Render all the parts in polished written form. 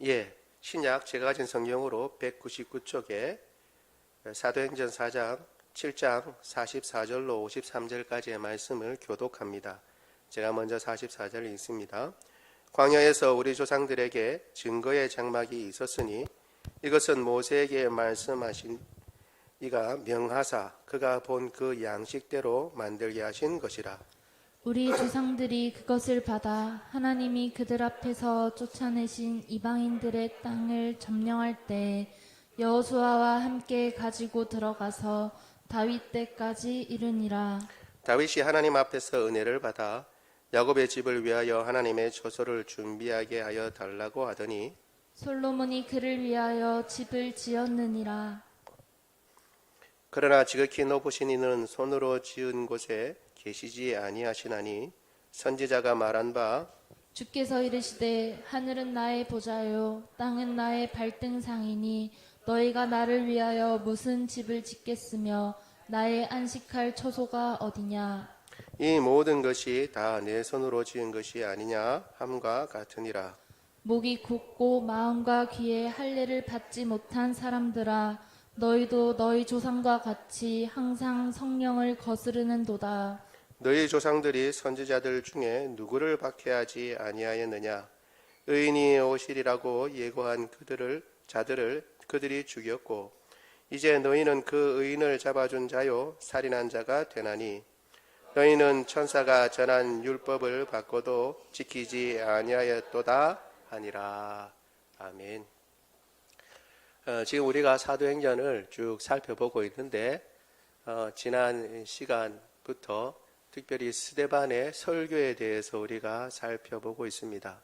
예, 신약 제가 가진 성경으로 199쪽에 사도행전 4장 7장 44절로 53절까지의 말씀을 교독합니다. 제가 먼저 44절을 읽습니다. 광야에서 우리 조상들에게 증거의 장막이 있었으니 이것은 모세에게 말씀하신 이가 명하사 그가 본 그 양식대로 만들게 하신 것이라. 우리 조상들이 그것을 받아 하나님이 그들 앞에서 쫓아내신 이방인들의 땅을 점령할 때 여호수아와 함께 가지고 들어가서 다윗 때까지 이르니라. 다윗이 하나님 앞에서 은혜를 받아 야곱의 집을 위하여 하나님의 처소를 준비하게 하여 달라고 하더니 솔로몬이 그를 위하여 집을 지었느니라. 그러나 지극히 높으신 이는 손으로 지은 곳에 계시지 아니하시나니 선지자가 말한 바 주께서 이르시되 하늘은 나의 보좌요 땅은 나의 발등상이니 너희가 나를 위하여 무슨 집을 짓겠으며 나의 안식할 처소가 어디냐. 이 모든 것이 다 내 손으로 지은 것이 아니냐 함과 같으니라. 목이 굳고 마음과 귀에 할례를 받지 못한 사람들아 너희도 너희 조상과 같이 항상 성령을 거스르는도다. 너희 조상들이 선지자들 중에 누구를 박해하지 아니하였느냐. 의인이 오시리라고 예고한 자들을 그들이 죽였고 이제 너희는 그 의인을 잡아준 자요 살인한 자가 되나니 너희는 천사가 전한 율법을 받고도 지키지 아니하였도다 하니라. 아멘. 지금 우리가 사도행전을 쭉 살펴보고 있는데 지난 시간부터 특별히 스데반의 설교에 대해서 우리가 살펴보고 있습니다.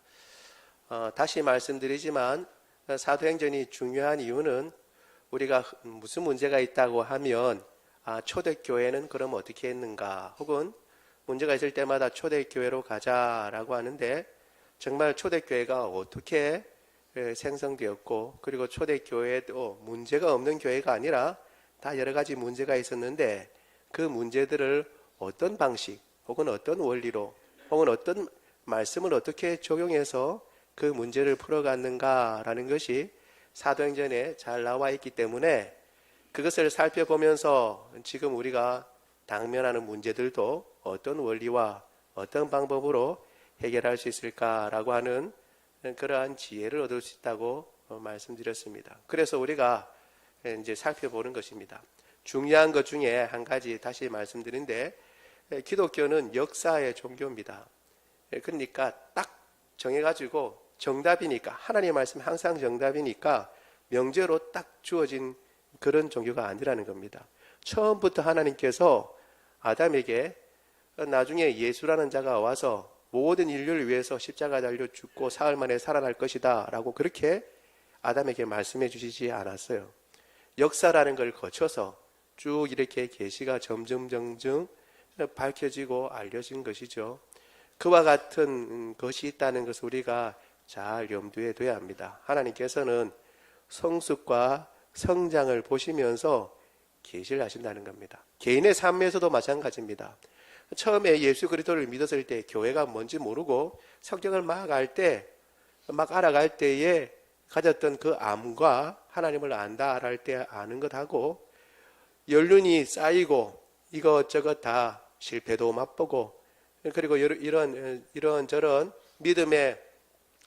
다시 말씀드리지만 사도행전이 중요한 이유는 우리가 무슨 문제가 있다고 하면 초대교회는 그럼 어떻게 했는가, 혹은 문제가 있을 때마다 초대교회로 가자라고 하는데 정말 초대교회가 어떻게 생성되었고, 그리고 초대교회도 문제가 없는 교회가 아니라 다 여러 가지 문제가 있었는데 그 문제들을 어떤 방식 혹은 어떤 원리로 혹은 어떤 말씀을 어떻게 적용해서 그 문제를 풀어갔는가라는 것이 사도행전에 잘 나와 있기 때문에 그것을 살펴보면서 지금 우리가 당면하는 문제들도 어떤 원리와 어떤 방법으로 해결할 수 있을까라고 하는 그러한 지혜를 얻을 수 있다고 말씀드렸습니다. 그래서 우리가 이제 살펴보는 것입니다. 중요한 것 중에 한 가지 다시 말씀드린데, 기독교는 역사의 종교입니다. 그러니까 딱 정해가지고 정답이니까, 하나님의 말씀 항상 정답이니까 명제로 딱 주어진 그런 종교가 아니라는 겁니다. 처음부터 하나님께서 아담에게 나중에 예수라는 자가 와서 모든 인류를 위해서 십자가 달려 죽고 사흘 만에 살아날 것이다 라고 그렇게 아담에게 말씀해 주시지 않았어요. 역사라는 걸 거쳐서 쭉 이렇게 계시가 점점 밝혀지고 알려진 것이죠. 그와 같은 것이 있다는 것을 우리가 잘 염두에 둬야 합니다. 하나님께서는 성숙과 성장을 보시면서 계시를 하신다는 겁니다. 개인의 삶에서도 마찬가지입니다. 처음에 예수 그리스도를 믿었을 때 교회가 뭔지 모르고 성경을 막 알아갈 때에 가졌던 그 암과 하나님을 안다 할 때 아는 것하고, 연륜이 쌓이고 이것저것 다 실패도 맛보고 그리고 이런저런 믿음의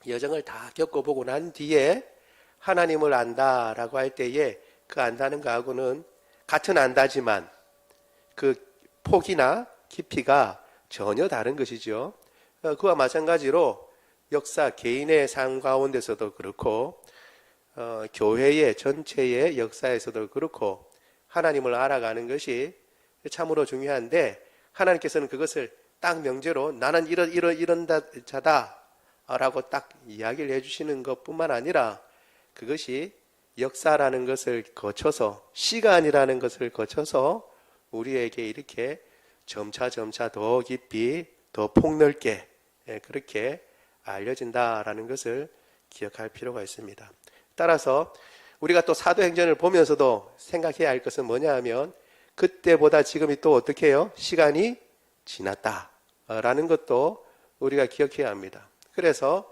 여정을 다 겪어보고 난 뒤에 하나님을 안다라고 할 때에 그 안다는 거하고는 같은 안다지만 그 폭이나 깊이가 전혀 다른 것이죠. 그와 마찬가지로 역사, 개인의 삶 가운데서도 그렇고 교회의 전체의 역사에서도 그렇고 하나님을 알아가는 것이 참으로 중요한데, 하나님께서는 그것을 딱 명제로 나는 이런 자다 라고 딱 이야기를 해주시는 것뿐만 아니라 그것이 역사라는 것을 거쳐서, 시간이라는 것을 거쳐서 우리에게 이렇게 점차 더 깊이 더 폭넓게 그렇게 알려진다라는 것을 기억할 필요가 있습니다. 따라서 우리가 또 사도행전을 보면서도 생각해야 할 것은 뭐냐 하면, 그때보다 지금이 또 어떻게 해요? 시간이 지났다라는 것도 우리가 기억해야 합니다. 그래서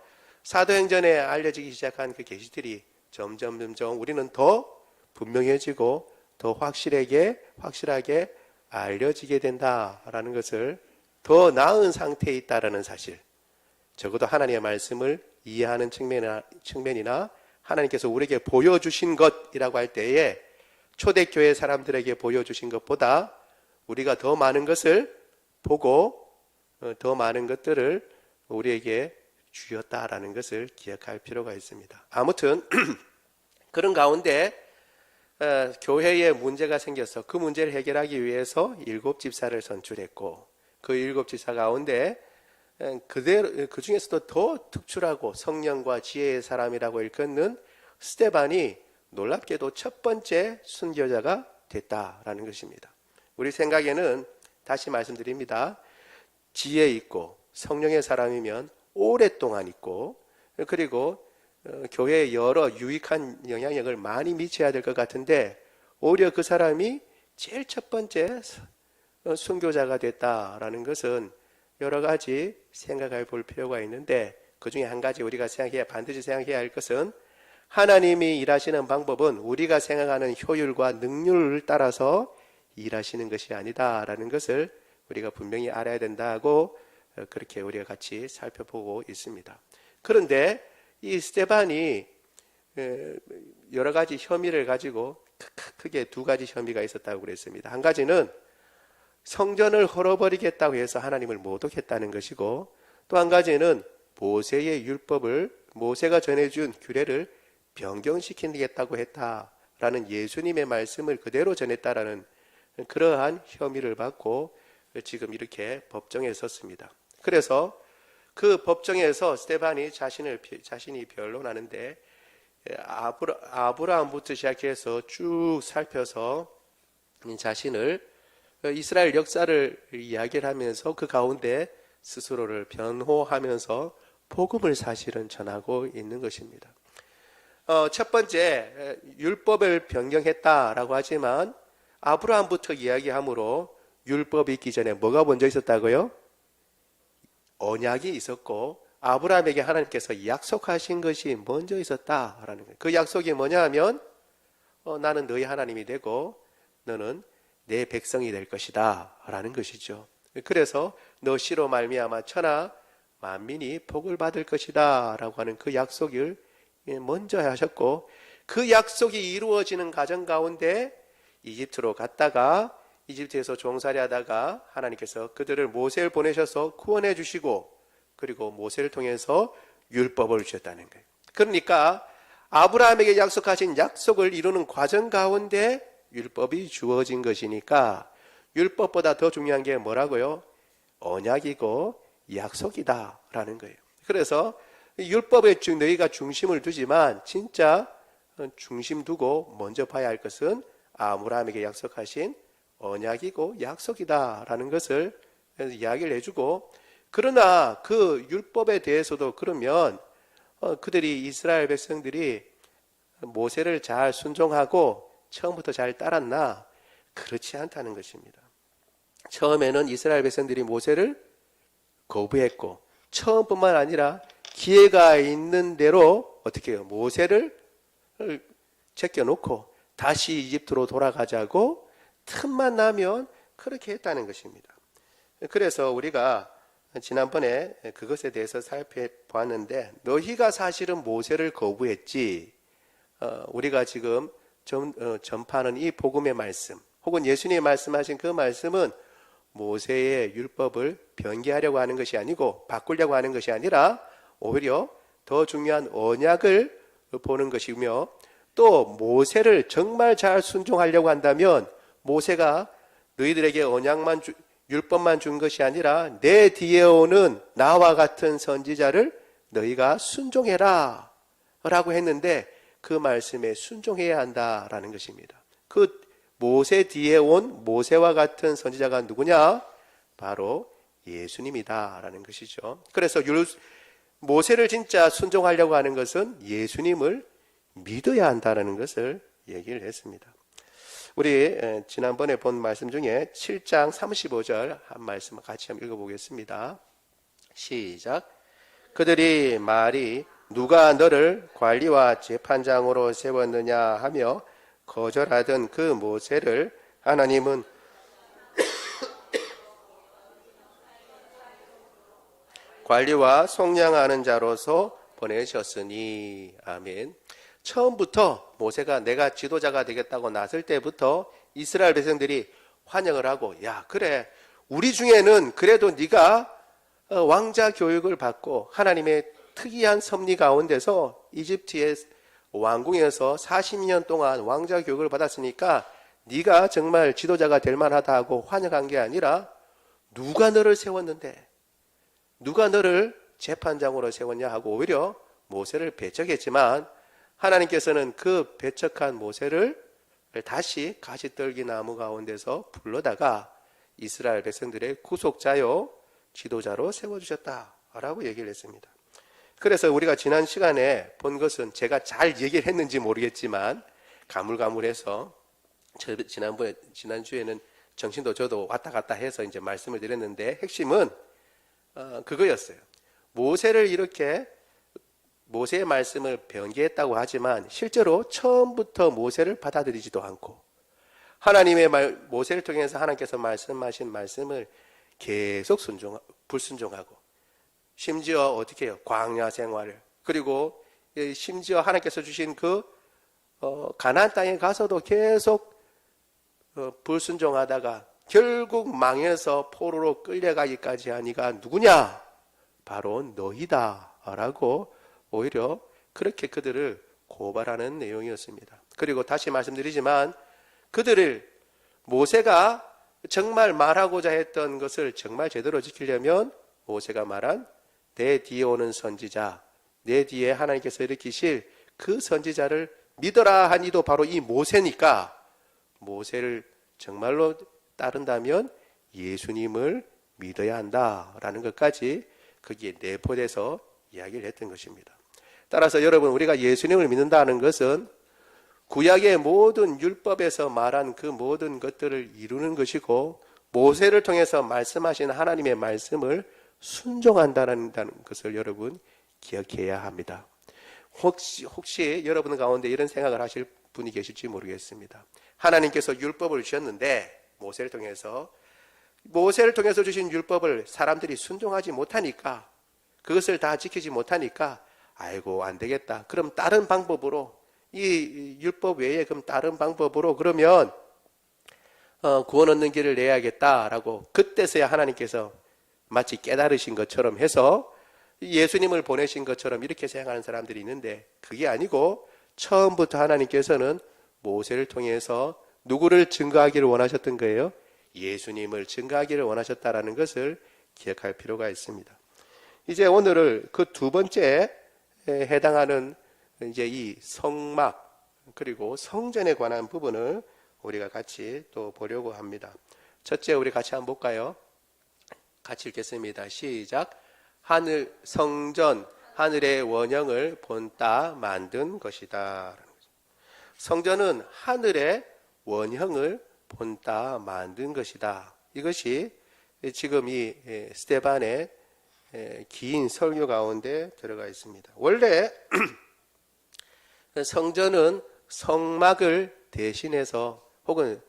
사도행전에 알려지기 시작한 그 계시들이 점점 우리는 더 분명해지고 더 확실하게 알려지게 된다라는 것을, 더 나은 상태에 있다라는 사실, 적어도 하나님의 말씀을 이해하는 측면이나 하나님께서 우리에게 보여주신 것이라고 할 때에 초대교회 사람들에게 보여주신 것보다 우리가 더 많은 것을 보고 더 많은 것들을 우리에게 주었다라는 것을 기억할 필요가 있습니다. 아무튼 그런 가운데 교회에 문제가 생겨서 그 문제를 해결하기 위해서 7집사를 선출했고, 그 7집사 가운데 그 중에서도 더 특출하고 성령과 지혜의 사람이라고 일컫는 스데반이 놀랍게도 첫 번째 순교자가 됐다라는 것입니다. 우리 생각에는 다시 말씀드립니다. 지혜 있고 성령의 사람이면 오랫동안 있고, 그리고 교회에 여러 유익한 영향력을 많이 미쳐야 될 것 같은데, 오히려 그 사람이 제일 첫 번째 순교자가 됐다라는 것은 여러 가지 생각해 볼 필요가 있는데, 그 중에 한 가지 우리가 반드시 생각해야 할 것은, 하나님이 일하시는 방법은 우리가 생각하는 효율과 능률을 따라서 일하시는 것이 아니다라는 것을 우리가 분명히 알아야 된다고, 그렇게 우리가 같이 살펴보고 있습니다. 그런데 이 스데반이 여러 가지 혐의를 가지고, 크게 두 가지 혐의가 있었다고 그랬습니다. 한 가지는 성전을 헐어버리겠다고 해서 하나님을 모독했다는 것이고, 또 한 가지는 모세의 율법을, 모세가 전해준 규례를 변경시키겠다고 했다라는 예수님의 말씀을 그대로 전했다라는 그러한 혐의를 받고 지금 이렇게 법정에 섰습니다. 그래서 그 법정에서 스데반이 자신이 변론하는데, 아브라함부터 시작해서 쭉 살펴서 자신을, 이스라엘 역사를 이야기를 하면서 그 가운데 스스로를 변호하면서 복음을 사실은 전하고 있는 것입니다. 첫 번째, 율법을 변경했다라고 하지만 아브라함부터 이야기하므로 율법이 있기 전에 뭐가 먼저 있었다고요? 언약이 있었고, 아브라함에게 하나님께서 약속하신 것이 먼저 있었다라는 거예요. 그 약속이 뭐냐 하면, 나는 너희 하나님이 되고 너는 내 백성이 될 것이다 라는 것이죠. 그래서 너 씨로 말미암아 천하 만민이 복을 받을 것이다 라고 하는 그 약속을 먼저 하셨고, 그 약속이 이루어지는 과정 가운데 이집트로 갔다가 이집트에서 종살이 하다가 하나님께서 그들을 모세를 보내셔서 구원해 주시고, 그리고 모세를 통해서 율법을 주셨다는 거예요. 그러니까 아브라함에게 약속하신 약속을 이루는 과정 가운데 율법이 주어진 것이니까, 율법보다 더 중요한 게 뭐라고요? 언약이고 약속이다 라는 거예요. 그래서 율법에 너희가 중심을 두지만 진짜 중심 두고 먼저 봐야 할 것은 아브라함에게 약속하신 언약이고 약속이다 라는 것을 이야기를 해주고, 그러나 그 율법에 대해서도 그러면 그들이, 이스라엘 백성들이 모세를 잘 순종하고 처음부터 잘 따랐나? 그렇지 않다는 것입니다. 처음에는 이스라엘 백성들이 모세를 거부했고, 처음뿐만 아니라 기회가 있는 대로 어떻게 해요? 모세를 제껴놓고 다시 이집트로 돌아가자고 틈만 나면 그렇게 했다는 것입니다. 그래서 우리가 지난번에 그것에 대해서 살펴보았는데, 너희가 사실은 모세를 거부했지, 우리가 지금 전파하는 이 복음의 말씀, 혹은 예수님이 말씀하신 그 말씀은 모세의 율법을 변개하려고 하는 것이 아니고 바꾸려고 하는 것이 아니라 오히려 더 중요한 언약을 보는 것이며, 또 모세를 정말 잘 순종하려고 한다면 모세가 너희들에게 율법만 준 것이 아니라 내 뒤에 오는 나와 같은 선지자를 너희가 순종해라 라고 했는데, 그 말씀에 순종해야 한다라는 것입니다. 그 모세 뒤에 온 모세와 같은 선지자가 누구냐? 바로 예수님이다라는 것이죠. 그래서 모세를 진짜 순종하려고 하는 것은 예수님을 믿어야 한다는 것을 얘기를 했습니다. 우리 지난번에 본 말씀 중에 7장 35절 한 말씀 같이 한번 읽어보겠습니다. 시작. 그들이 말이 누가 너를 관리와 재판장으로 세웠느냐 하며 거절하던 그 모세를 하나님은 관리와 속량하는 자로서 보내셨으니. 아멘. 처음부터 모세가 내가 지도자가 되겠다고 나설 때부터 이스라엘 백성들이 환영을 하고, 야, 그래, 우리 중에는 그래도 네가 왕자 교육을 받고 하나님의 특이한 섭리 가운데서 이집트의 왕궁에서 40년 동안 왕자 교육을 받았으니까 네가 정말 지도자가 될 만하다 하고 환영한 게 아니라, 누가 너를 세웠는데, 누가 너를 재판장으로 세웠냐 하고 오히려 모세를 배척했지만, 하나님께서는 그 배척한 모세를 다시 가시떨기 나무 가운데서 불러다가 이스라엘 백성들의 구속자요 지도자로 세워주셨다라고 얘기를 했습니다. 그래서 우리가 지난 시간에 본 것은, 제가 잘 얘기를 했는지 모르겠지만 가물가물해서 지난주에는 정신도 저도 왔다 갔다 해서 이제 말씀을 드렸는데, 핵심은 그거였어요. 모세를 이렇게 모세의 말씀을 변개했다고 하지만 실제로 처음부터 모세를 받아들이지도 않고, 하나님의 모세를 통해서 하나님께서 말씀하신 말씀을 계속 불순종하고, 심지어 어떻게 해요? 광야 생활을, 그리고 심지어 하나님께서 주신 그 가나안 땅에 가서도 계속 불순종하다가 결국 망해서 포로로 끌려가기까지 하니가 누구냐? 바로 너희다 라고 오히려 그렇게 그들을 고발하는 내용이었습니다. 그리고 다시 말씀드리지만, 그들을 모세가 정말 말하고자 했던 것을 정말 제대로 지키려면 모세가 말한 내 뒤에 오는 선지자, 내 뒤에 하나님께서 일으키실 그 선지자를 믿어라 하니도 바로 이 모세니까, 모세를 정말로 따른다면 예수님을 믿어야 한다라는 것까지 거기에 내포돼서 이야기를 했던 것입니다. 따라서 여러분, 우리가 예수님을 믿는다는 것은 구약의 모든 율법에서 말한 그 모든 것들을 이루는 것이고, 모세를 통해서 말씀하신 하나님의 말씀을 순종한다는 것을 여러분 기억해야 합니다. 혹시 여러분 가운데 이런 생각을 하실 분이 계실지 모르겠습니다. 하나님께서 율법을 주셨는데 모세를 통해서 주신 율법을 사람들이 순종하지 못하니까, 그것을 다 지키지 못하니까, 아이고 안 되겠다, 그럼 다른 방법으로, 이 율법 외에 그럼 다른 방법으로 그러면 구원 얻는 길을 내야겠다라고, 그때서야 하나님께서 마치 깨달으신 것처럼 해서 예수님을 보내신 것처럼 이렇게 생각하는 사람들이 있는데, 그게 아니고 처음부터 하나님께서는 모세를 통해서 누구를 증거하기를 원하셨던 거예요? 예수님을 증거하기를 원하셨다라는 것을 기억할 필요가 있습니다. 이제 오늘을 그 두 번째 해당하는 이제 이 성막 그리고 성전에 관한 부분을 우리가 같이 또 보려고 합니다. 첫째, 우리 같이 한번 볼까요? 같이 읽겠습니다. 시작. 성전, 하늘의 원형을 본따 만든 것이다. 성전은 하늘의 원형을 본따 만든 것이다. 이것이 지금 이 스데반의 긴 설교 가운데 들어가 있습니다. 원래 성전은 성막을 대신해서, 혹은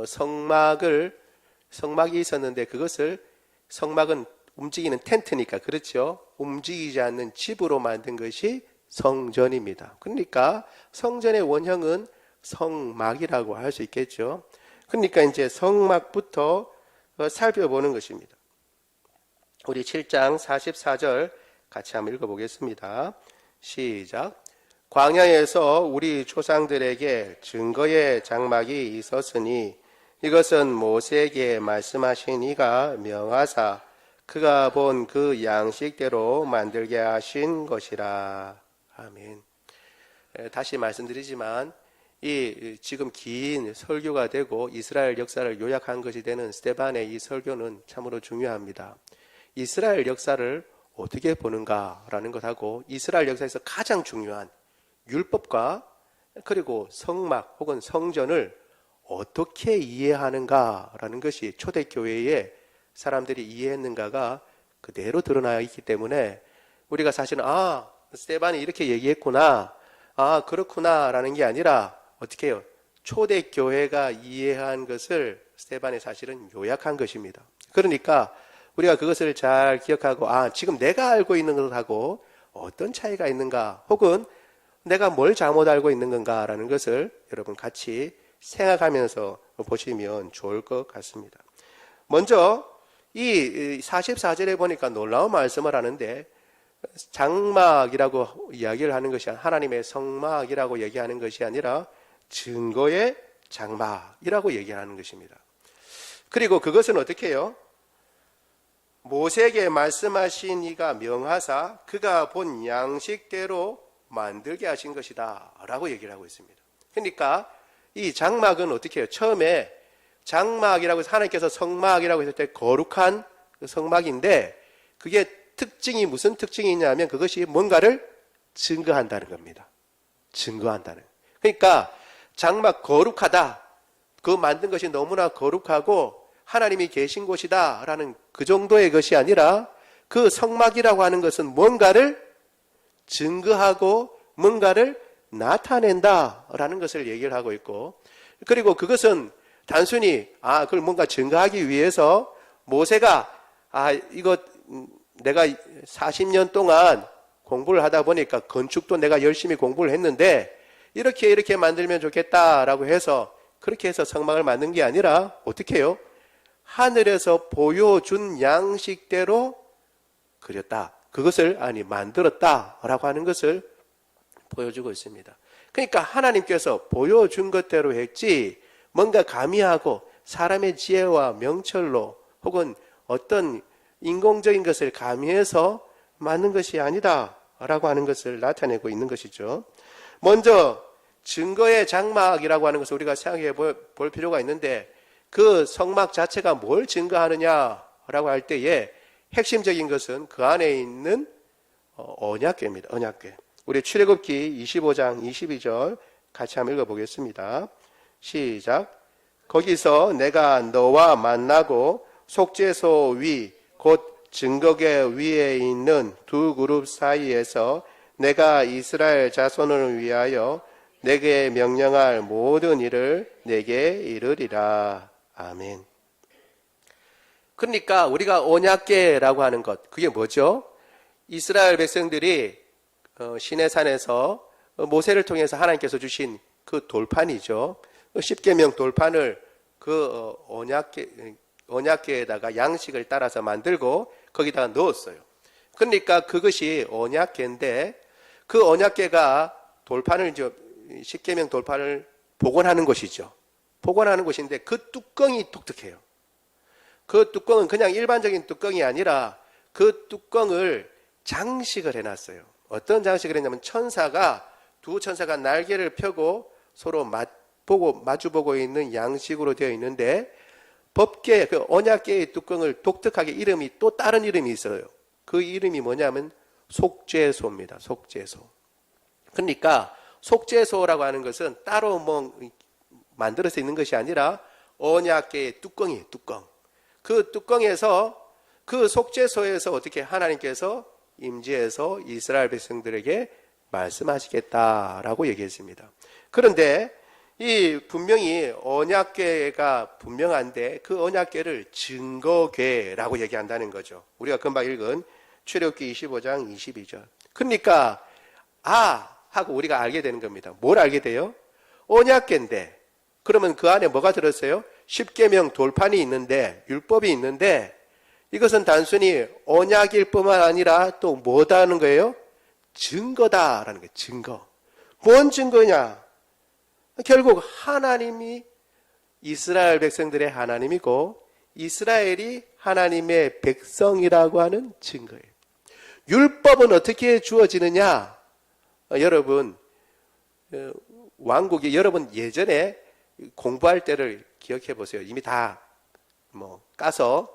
성막이 있었는데, 그것을, 성막은 움직이는 텐트니까, 그렇죠? 움직이지 않는 집으로 만든 것이 성전입니다. 그러니까 성전의 원형은 성막이라고 할 수 있겠죠. 그러니까 이제 성막부터 살펴보는 것입니다. 우리 7장 44절 같이 한번 읽어보겠습니다. 시작. 광야에서 우리 조상들에게 증거의 장막이 있었으니 이것은 모세에게 말씀하신 이가 명하사 그가 본 그 양식대로 만들게 하신 것이라. 아멘. 다시 말씀드리지만, 이 지금 긴 설교가 되고 이스라엘 역사를 요약한 것이 되는 스데반의 이 설교는 참으로 중요합니다. 이스라엘 역사를 어떻게 보는가라는 것하고, 이스라엘 역사에서 가장 중요한 율법과 그리고 성막 혹은 성전을 어떻게 이해하는가라는 것이 초대교회의 사람들이 이해했는가가 그대로 드러나 있기 때문에, 우리가 사실은 스데반이 이렇게 얘기했구나, 아 그렇구나라는 게 아니라 어떻게 해요? 초대교회가 이해한 것을 스데반이 사실은 요약한 것입니다. 그러니까 우리가 그것을 잘 기억하고, 아 지금 내가 알고 있는 것하고 어떤 차이가 있는가, 혹은 내가 뭘 잘못 알고 있는 건가라는 것을 여러분 같이 생각하면서 보시면 좋을 것 같습니다. 먼저 이 44절에 보니까 놀라운 말씀을 하는데, 장막이라고 이야기를 하는 것이 하나님의 성막이라고 얘기하는 것이 아니라 증거의 장막이라고 얘기하는 것입니다. 그리고 그것은 어떻게 해요? 모세에게 말씀하신 이가 명하사 그가 본 양식대로 만들게 하신 것이다 라고 얘기를 하고 있습니다. 그러니까 이 장막은 어떻게 해요? 처음에 장막이라고 해서 하나님께서 성막이라고 했을 때 거룩한 성막인데, 그게 특징이 무슨 특징이 있냐면 그것이 뭔가를 증거한다는 겁니다. 증거한다는. 그러니까 장막 거룩하다, 그 만든 것이 너무나 거룩하고 하나님이 계신 곳이다 라는 그 정도의 것이 아니라, 그 성막이라고 하는 것은 뭔가를 증거하고 뭔가를 나타낸다 라는 것을 얘기를 하고 있고, 그리고 그것은 단순히 그걸 뭔가 증거하기 위해서 모세가 이거 내가 40년 동안 공부를 하다 보니까 건축도 내가 열심히 공부를 했는데 이렇게 만들면 좋겠다라고 해서 그렇게 해서 성막을 만든 게 아니라 어떻게 해요? 하늘에서 보여준 양식대로 그렸다. 그것을 만들었다라고 하는 것을 보여주고 있습니다. 그러니까 하나님께서 보여준 것대로 했지, 뭔가 가미하고 사람의 지혜와 명철로 혹은 어떤 인공적인 것을 가미해서 만든 것이 아니다라고 하는 것을 나타내고 있는 것이죠. 먼저 증거의 장막이라고 하는 것을 우리가 생각해 볼 필요가 있는데, 그 성막 자체가 뭘 증거하느냐라고 할 때에 핵심적인 것은 그 안에 있는 언약궤입니다. 언약궤. 우리 출애굽기 25장 22절 같이 한번 읽어보겠습니다. 시작. 거기서 내가 너와 만나고 속죄소 위 곧 증거궤 위에 있는 두 그룹 사이에서 내가 이스라엘 자손을 위하여 내게 명령할 모든 일을 내게 이르리라. 아멘. 그러니까 우리가 언약궤라고 하는 것, 그게 뭐죠? 이스라엘 백성들이 시내산에서 모세를 통해서 하나님께서 주신 그 돌판이죠. 십계명 돌판을 그 언약궤에다가 양식을 따라서 만들고 거기다가 넣었어요. 그러니까 그것이 언약궤인데, 그 언약궤가 돌판을 십계명 돌판을 복원하는 것이죠. 복원하는 것인데 그 뚜껑이 독특해요. 그 뚜껑은 그냥 일반적인 뚜껑이 아니라 그 뚜껑을 장식을 해놨어요. 어떤 장식을 했냐면 두 천사가 날개를 펴고 서로 마주보고 있는 양식으로 되어 있는데, 법궤, 그 언약궤의 뚜껑을 독특하게 이름이 또 다른 이름이 있어요. 그 이름이 뭐냐면 속죄소입니다. 속죄소. 그러니까 속죄소라고 하는 것은 따로 만들어서 있는 것이 아니라 언약궤의 뚜껑이에요. 뚜껑. 그 뚜껑에서, 그 속죄소에서 어떻게 하나님께서 임재해서 이스라엘 백성들에게 말씀하시겠다라고 얘기했습니다. 그런데 이 분명히 언약궤가 분명한데 그 언약궤를 증거궤라고 얘기한다는 거죠. 우리가 금방 읽은 출애굽기 25장 22절. 그러니까 하고 우리가 알게 되는 겁니다. 뭘 알게 돼요? 언약궤인데, 그러면 그 안에 뭐가 들었어요? 십계명 돌판이 있는데, 율법이 있는데, 이것은 단순히 언약일 뿐만 아니라 또 뭐다는 거예요? 증거다라는 거예요. 증거. 뭔 증거냐? 결국 하나님이 이스라엘 백성들의 하나님이고 이스라엘이 하나님의 백성이라고 하는 증거예요. 율법은 어떻게 주어지느냐? 여러분, 왕국이, 여러분 예전에 공부할 때를 기억해 보세요. 이미 다 까서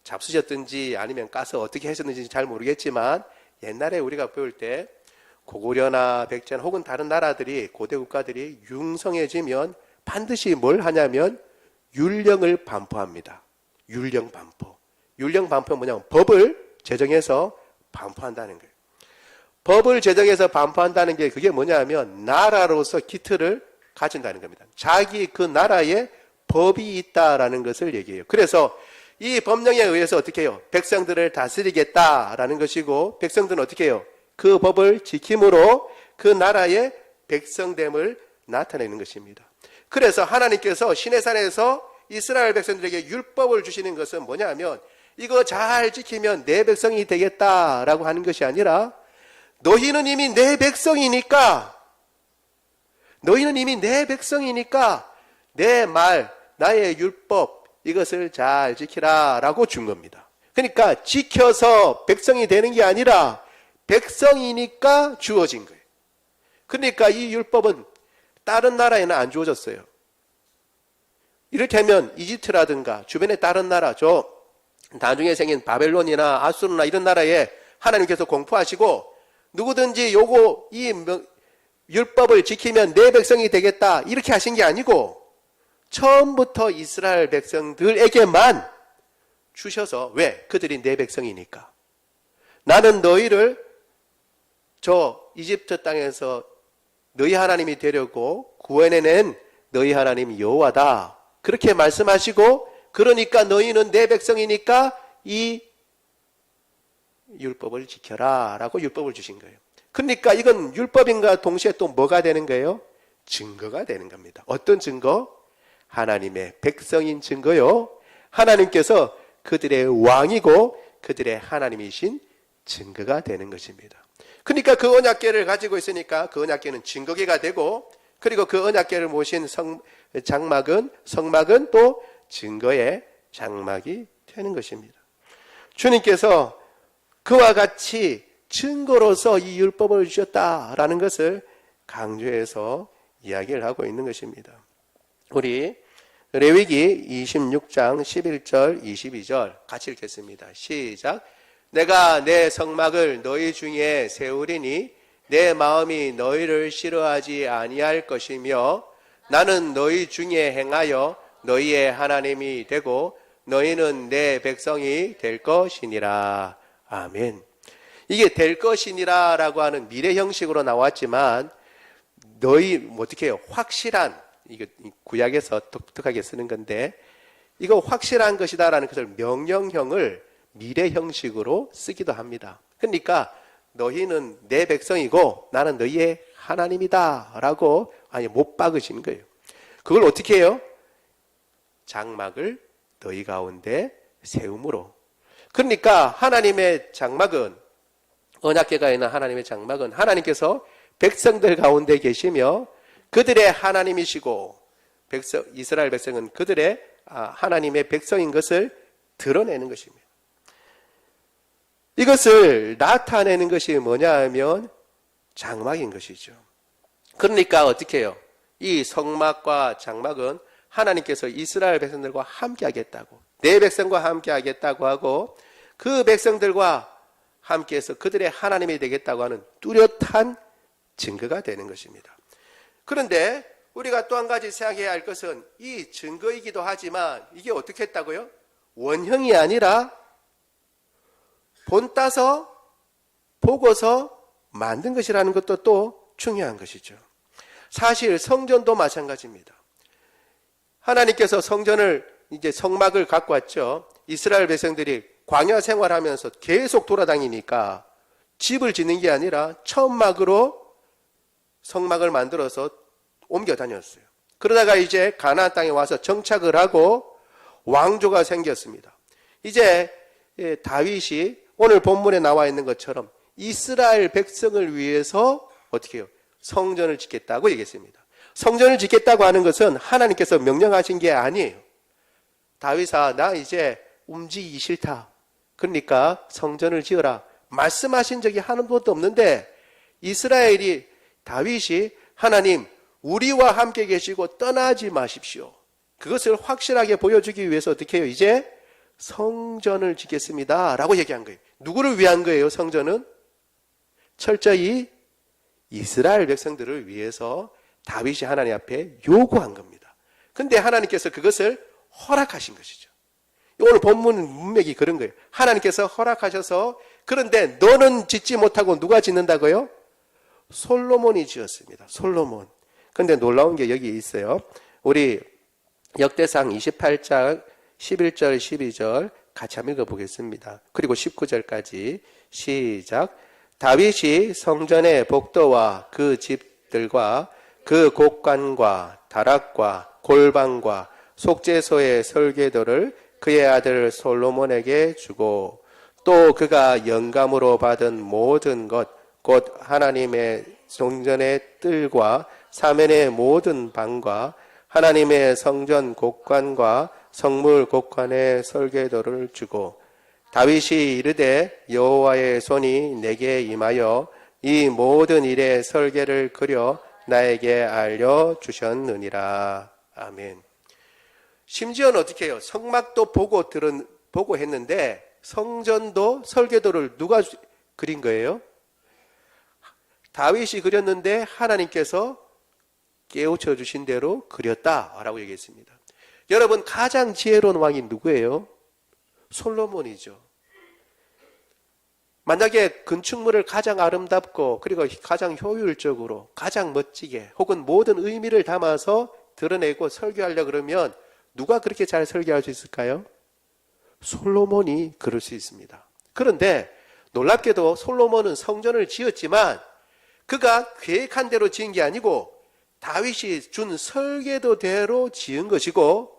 잡수셨든지 아니면 까서 어떻게 하셨는지 잘 모르겠지만, 옛날에 우리가 배울 때 고구려나 백제나 혹은 다른 나라들이, 고대 국가들이 융성해지면 반드시 뭘 하냐면 율령을 반포합니다. 율령 반포. 율령 반포는 뭐냐면 법을 제정해서 반포한다는 거예요. 법을 제정해서 반포한다는 게 그게 뭐냐면 나라로서 기틀을 가진다는 겁니다. 자기 그 나라에 법이 있다라는 것을 얘기해요. 그래서 이 법령에 의해서 어떻게 해요? 백성들을 다스리겠다라는 것이고, 백성들은 어떻게 해요? 그 법을 지킴으로 그 나라의 백성됨을 나타내는 것입니다. 그래서 하나님께서 시내산에서 이스라엘 백성들에게 율법을 주시는 것은 뭐냐면, 이거 잘 지키면 내 백성이 되겠다라고 하는 것이 아니라, 너희는 이미 내 백성이니까 내 말, 나의 율법 이것을 잘 지키라 라고 준 겁니다. 그러니까 지켜서 백성이 되는 게 아니라 백성이니까 주어진 거예요. 그러니까 이 율법은 다른 나라에는 안 주어졌어요. 이렇게 하면 이집트라든가 주변의 다른 나라, 나중에 생긴 바벨론이나 아수르나 이런 나라에 하나님께서 공포하시고, 누구든지 이 율법을 지키면 내 백성이 되겠다 이렇게 하신 게 아니고, 처음부터 이스라엘 백성들에게만 주셔서, 왜? 그들이 내 백성이니까. 나는 너희를 저 이집트 땅에서 너희 하나님이 되려고 구원해낸 너희 하나님 여호와다. 그렇게 말씀하시고, 그러니까 너희는 내 백성이니까 이 율법을 지켜라 라고 율법을 주신 거예요. 그러니까 이건 율법인가 동시에 또 뭐가 되는 거예요? 증거가 되는 겁니다. 어떤 증거? 하나님의 백성인 증거요. 하나님께서 그들의 왕이고 그들의 하나님이신 증거가 되는 것입니다. 그러니까 그 언약궤를 가지고 있으니까 그 언약궤는 증거궤가 되고, 그리고 그 언약궤를 모신 성막은 또 증거의 장막이 되는 것입니다. 주님께서 그와 같이 증거로서 이 율법을 주셨다라는 것을 강조해서 이야기를 하고 있는 것입니다. 우리 레위기 26장 11절 22절 같이 읽겠습니다. 시작. 내가 내 성막을 너희 중에 세우리니 내 마음이 너희를 싫어하지 아니할 것이며 나는 너희 중에 행하여 너희의 하나님이 되고 너희는 내 백성이 될 것이니라. 아멘. 이게 될 것이니라 라고 하는 미래 형식으로 나왔지만, 어떻게 해요? 확실한, 이거 구약에서 독특하게 쓰는 건데, 이거 확실한 것이다 라는 것을 명령형을 미래 형식으로 쓰기도 합니다. 그러니까 너희는 내 백성이고 나는 너희의 하나님이다 라고 못 박으시는 거예요. 그걸 어떻게 해요? 장막을 너희 가운데 세움으로. 그러니까 하나님의 장막은, 언약궤가 있는 하나님의 장막은 하나님께서 백성들 가운데 계시며 그들의 하나님이시고, 이스라엘 백성은 그들의 하나님의 백성인 것을 드러내는 것입니다. 이것을 나타내는 것이 뭐냐 하면 장막인 것이죠. 그러니까 어떻게 해요? 이 성막과 장막은 하나님께서 이스라엘 백성들과 함께 하겠다고, 내 백성과 함께 하겠다고 하고, 그 백성들과 함께해서 그들의 하나님이 되겠다고 하는 뚜렷한 증거가 되는 것입니다. 그런데 우리가 또 한 가지 생각해야 할 것은, 이 증거이기도 하지만 이게 어떻게 했다고요? 원형이 아니라 본따서 보고서 만든 것이라는 것도 또 중요한 것이죠. 사실 성전도 마찬가지입니다. 하나님께서 성막을 갖고 왔죠. 이스라엘 백성들이 광야 생활하면서 계속 돌아다니니까 집을 짓는 게 아니라 천막으로 성막을 만들어서 옮겨 다녔어요. 그러다가 이제 가나안 땅에 와서 정착을 하고 왕조가 생겼습니다. 이제 다윗이 오늘 본문에 나와 있는 것처럼 이스라엘 백성을 위해서 어떻게 해요? 성전을 짓겠다고 얘기했습니다. 성전을 짓겠다고 하는 것은 하나님께서 명령하신 게 아니에요. 다윗아, 나 이제 움직이기 싫다. 그러니까 성전을 지어라. 말씀하신 적이 한 번도 없는데, 다윗이 하나님, 우리와 함께 계시고 떠나지 마십시오. 그것을 확실하게 보여주기 위해서 어떻게 해요? 이제 성전을 짓겠습니다 라고 얘기한 거예요. 누구를 위한 거예요? 성전은 철저히 이스라엘 백성들을 위해서 다윗이 하나님 앞에 요구한 겁니다. 근데 하나님께서 그것을 허락하신 것이죠. 오늘 본문 문맥이 그런 거예요. 하나님께서 허락하셔서 그런데 너는 짓지 못하고 누가 짓는다고요? 솔로몬이 지었습니다. 솔로몬. 근데 놀라운 게 여기 있어요. 우리 역대상 28장 11절 12절 같이 한번 읽어보겠습니다. 그리고 19절까지 시작. 다윗이 성전의 복도와 그 집들과 그 곡관과 다락과 골방과 속죄소의 설계도를 그의 아들 솔로몬에게 주고 또 그가 영감으로 받은 모든 것 곧 하나님의 성전의 뜰과 사면의 모든 방과 하나님의 성전 곡관과 성물 곡관의 설계도를 주고 다윗이 이르되 여호와의 손이 내게 임하여 이 모든 일의 설계를 그려 나에게 알려주셨느니라. 아멘. 심지어는 어떻게 해요? 성막도 보고 했는데 성전도 설계도를 누가 그린 거예요? 다윗이 그렸는데 하나님께서 깨우쳐 주신 대로 그렸다라고 얘기했습니다. 여러분, 가장 지혜로운 왕이 누구예요? 솔로몬이죠. 만약에 건축물을 가장 아름답고 그리고 가장 효율적으로 가장 멋지게 혹은 모든 의미를 담아서 드러내고 설계하려고 그러면 누가 그렇게 잘 설계할 수 있을까요? 솔로몬이 그럴 수 있습니다. 그런데 놀랍게도 솔로몬은 성전을 지었지만 그가 계획한 대로 지은 게 아니고 다윗이 준 설계도대로 지은 것이고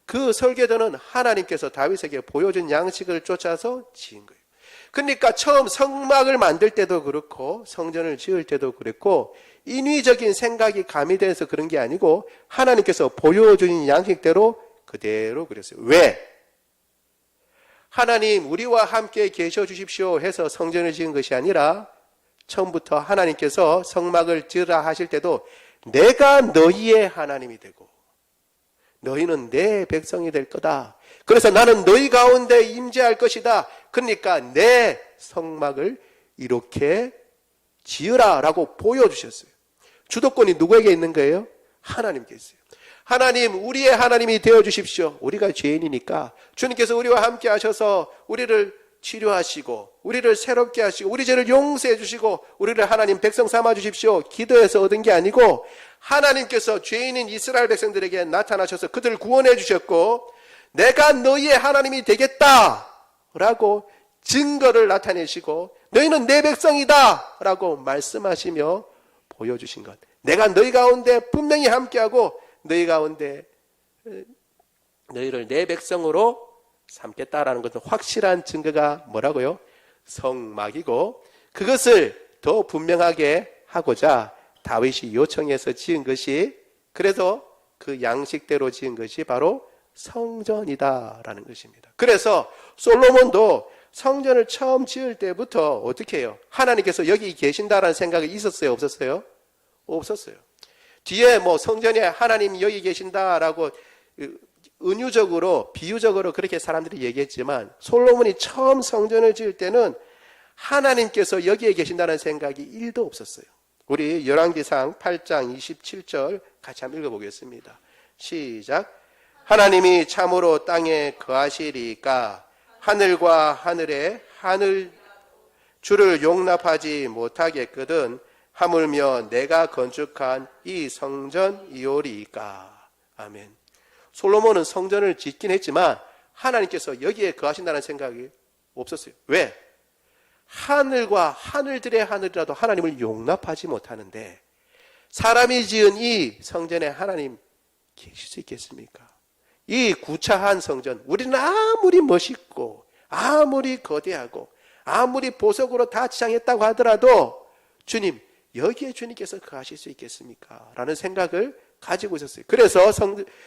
그 설계도는 하나님께서 다윗에게 보여준 양식을 쫓아서 지은 거예요. 그러니까 처음 성막을 만들 때도 그렇고 성전을 지을 때도 그랬고 인위적인 생각이 가미돼서 그런 게 아니고 하나님께서 보여준 양식대로 그대로 그랬어요. 왜? 하나님 우리와 함께 계셔 주십시오 해서 성전을 지은 것이 아니라 처음부터 하나님께서 성막을 지으라 하실 때도 내가 너희의 하나님이 되고 너희는 내 백성이 될 거다. 그래서 나는 너희 가운데 임재할 것이다. 그러니까 내 성막을 이렇게 지으라 라고 보여주셨어요. 주도권이 누구에게 있는 거예요? 하나님께 있어요. 하나님, 우리의 하나님이 되어주십시오. 우리가 죄인이니까 주님께서 우리와 함께 하셔서 우리를 치료하시고 우리를 새롭게 하시고 우리 죄를 용서해 주시고 우리를 하나님 백성 삼아 주십시오. 기도해서 얻은 게 아니고 하나님께서 죄인인 이스라엘 백성들에게 나타나셔서 그들을 구원해 주셨고 내가 너희의 하나님이 되겠다 라고 증거를 나타내시고 너희는 내 백성이다 라고 말씀하시며 보여주신 것. 내가 너희 가운데 분명히 함께하고 너희 가운데 너희를 내 백성으로 삼겠다라는 것은 확실한 증거가 뭐라고요? 성막이고 그것을 더 분명하게 하고자 다윗이 요청해서 지은 것이 그래서 그 양식대로 지은 것이 바로 성전이다라는 것입니다. 그래서 솔로몬도 성전을 처음 지을 때부터 어떻게 해요? 하나님께서 여기 계신다라는 생각이 있었어요? 없었어요? 없었어요. 뒤에 뭐 성전에 하나님이 여기 계신다라고 은유적으로 비유적으로 그렇게 사람들이 얘기했지만 솔로몬이 처음 성전을 지을 때는 하나님께서 여기에 계신다는 생각이 1도 없었어요. 우리 열왕기상 8장 27절 같이 한번 읽어보겠습니다. 시작. 하나님이 참으로 땅에 거하시리까 하늘과 하늘에 하늘 주를 용납하지 못하겠거든 하물며 내가 건축한 이 성전이오리까. 아멘. 솔로몬은 성전을 짓긴 했지만 하나님께서 여기에 거하신다는 생각이 없었어요. 왜? 하늘과 하늘들의 하늘이라도 하나님을 용납하지 못하는데 사람이 지은 이 성전에 하나님 계실 수 있겠습니까? 이 구차한 성전, 우리는 아무리 멋있고 아무리 거대하고 아무리 보석으로 다 지상했다고 하더라도 주님, 여기에 주님께서 거하실 수 있겠습니까? 라는 생각을 가지고 있었어요. 그래서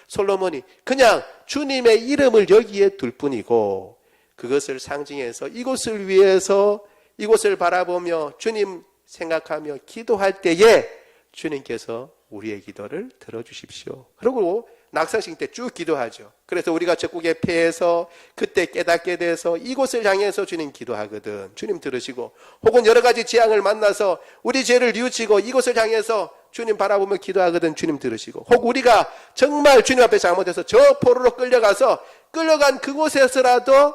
솔로몬이 그냥 주님의 이름을 여기에 둘 뿐이고 그것을 상징해서 이곳을 위해서 이곳을 바라보며 주님 생각하며 기도할 때에 주님께서 우리의 기도를 들어주십시오. 그리고 낙성식 때 쭉 기도하죠. 그래서 우리가 적국에 패해서 그때 깨닫게 돼서 이곳을 향해서 주님 기도하거든. 주님 들으시고 혹은 여러 가지 재앙을 만나서 우리 죄를 뉘우치고 이곳을 향해서 주님 바라보며 기도하거든. 주님 들으시고 혹 우리가 정말 주님 앞에 잘못해서 저 포로로 끌려간 그곳에서라도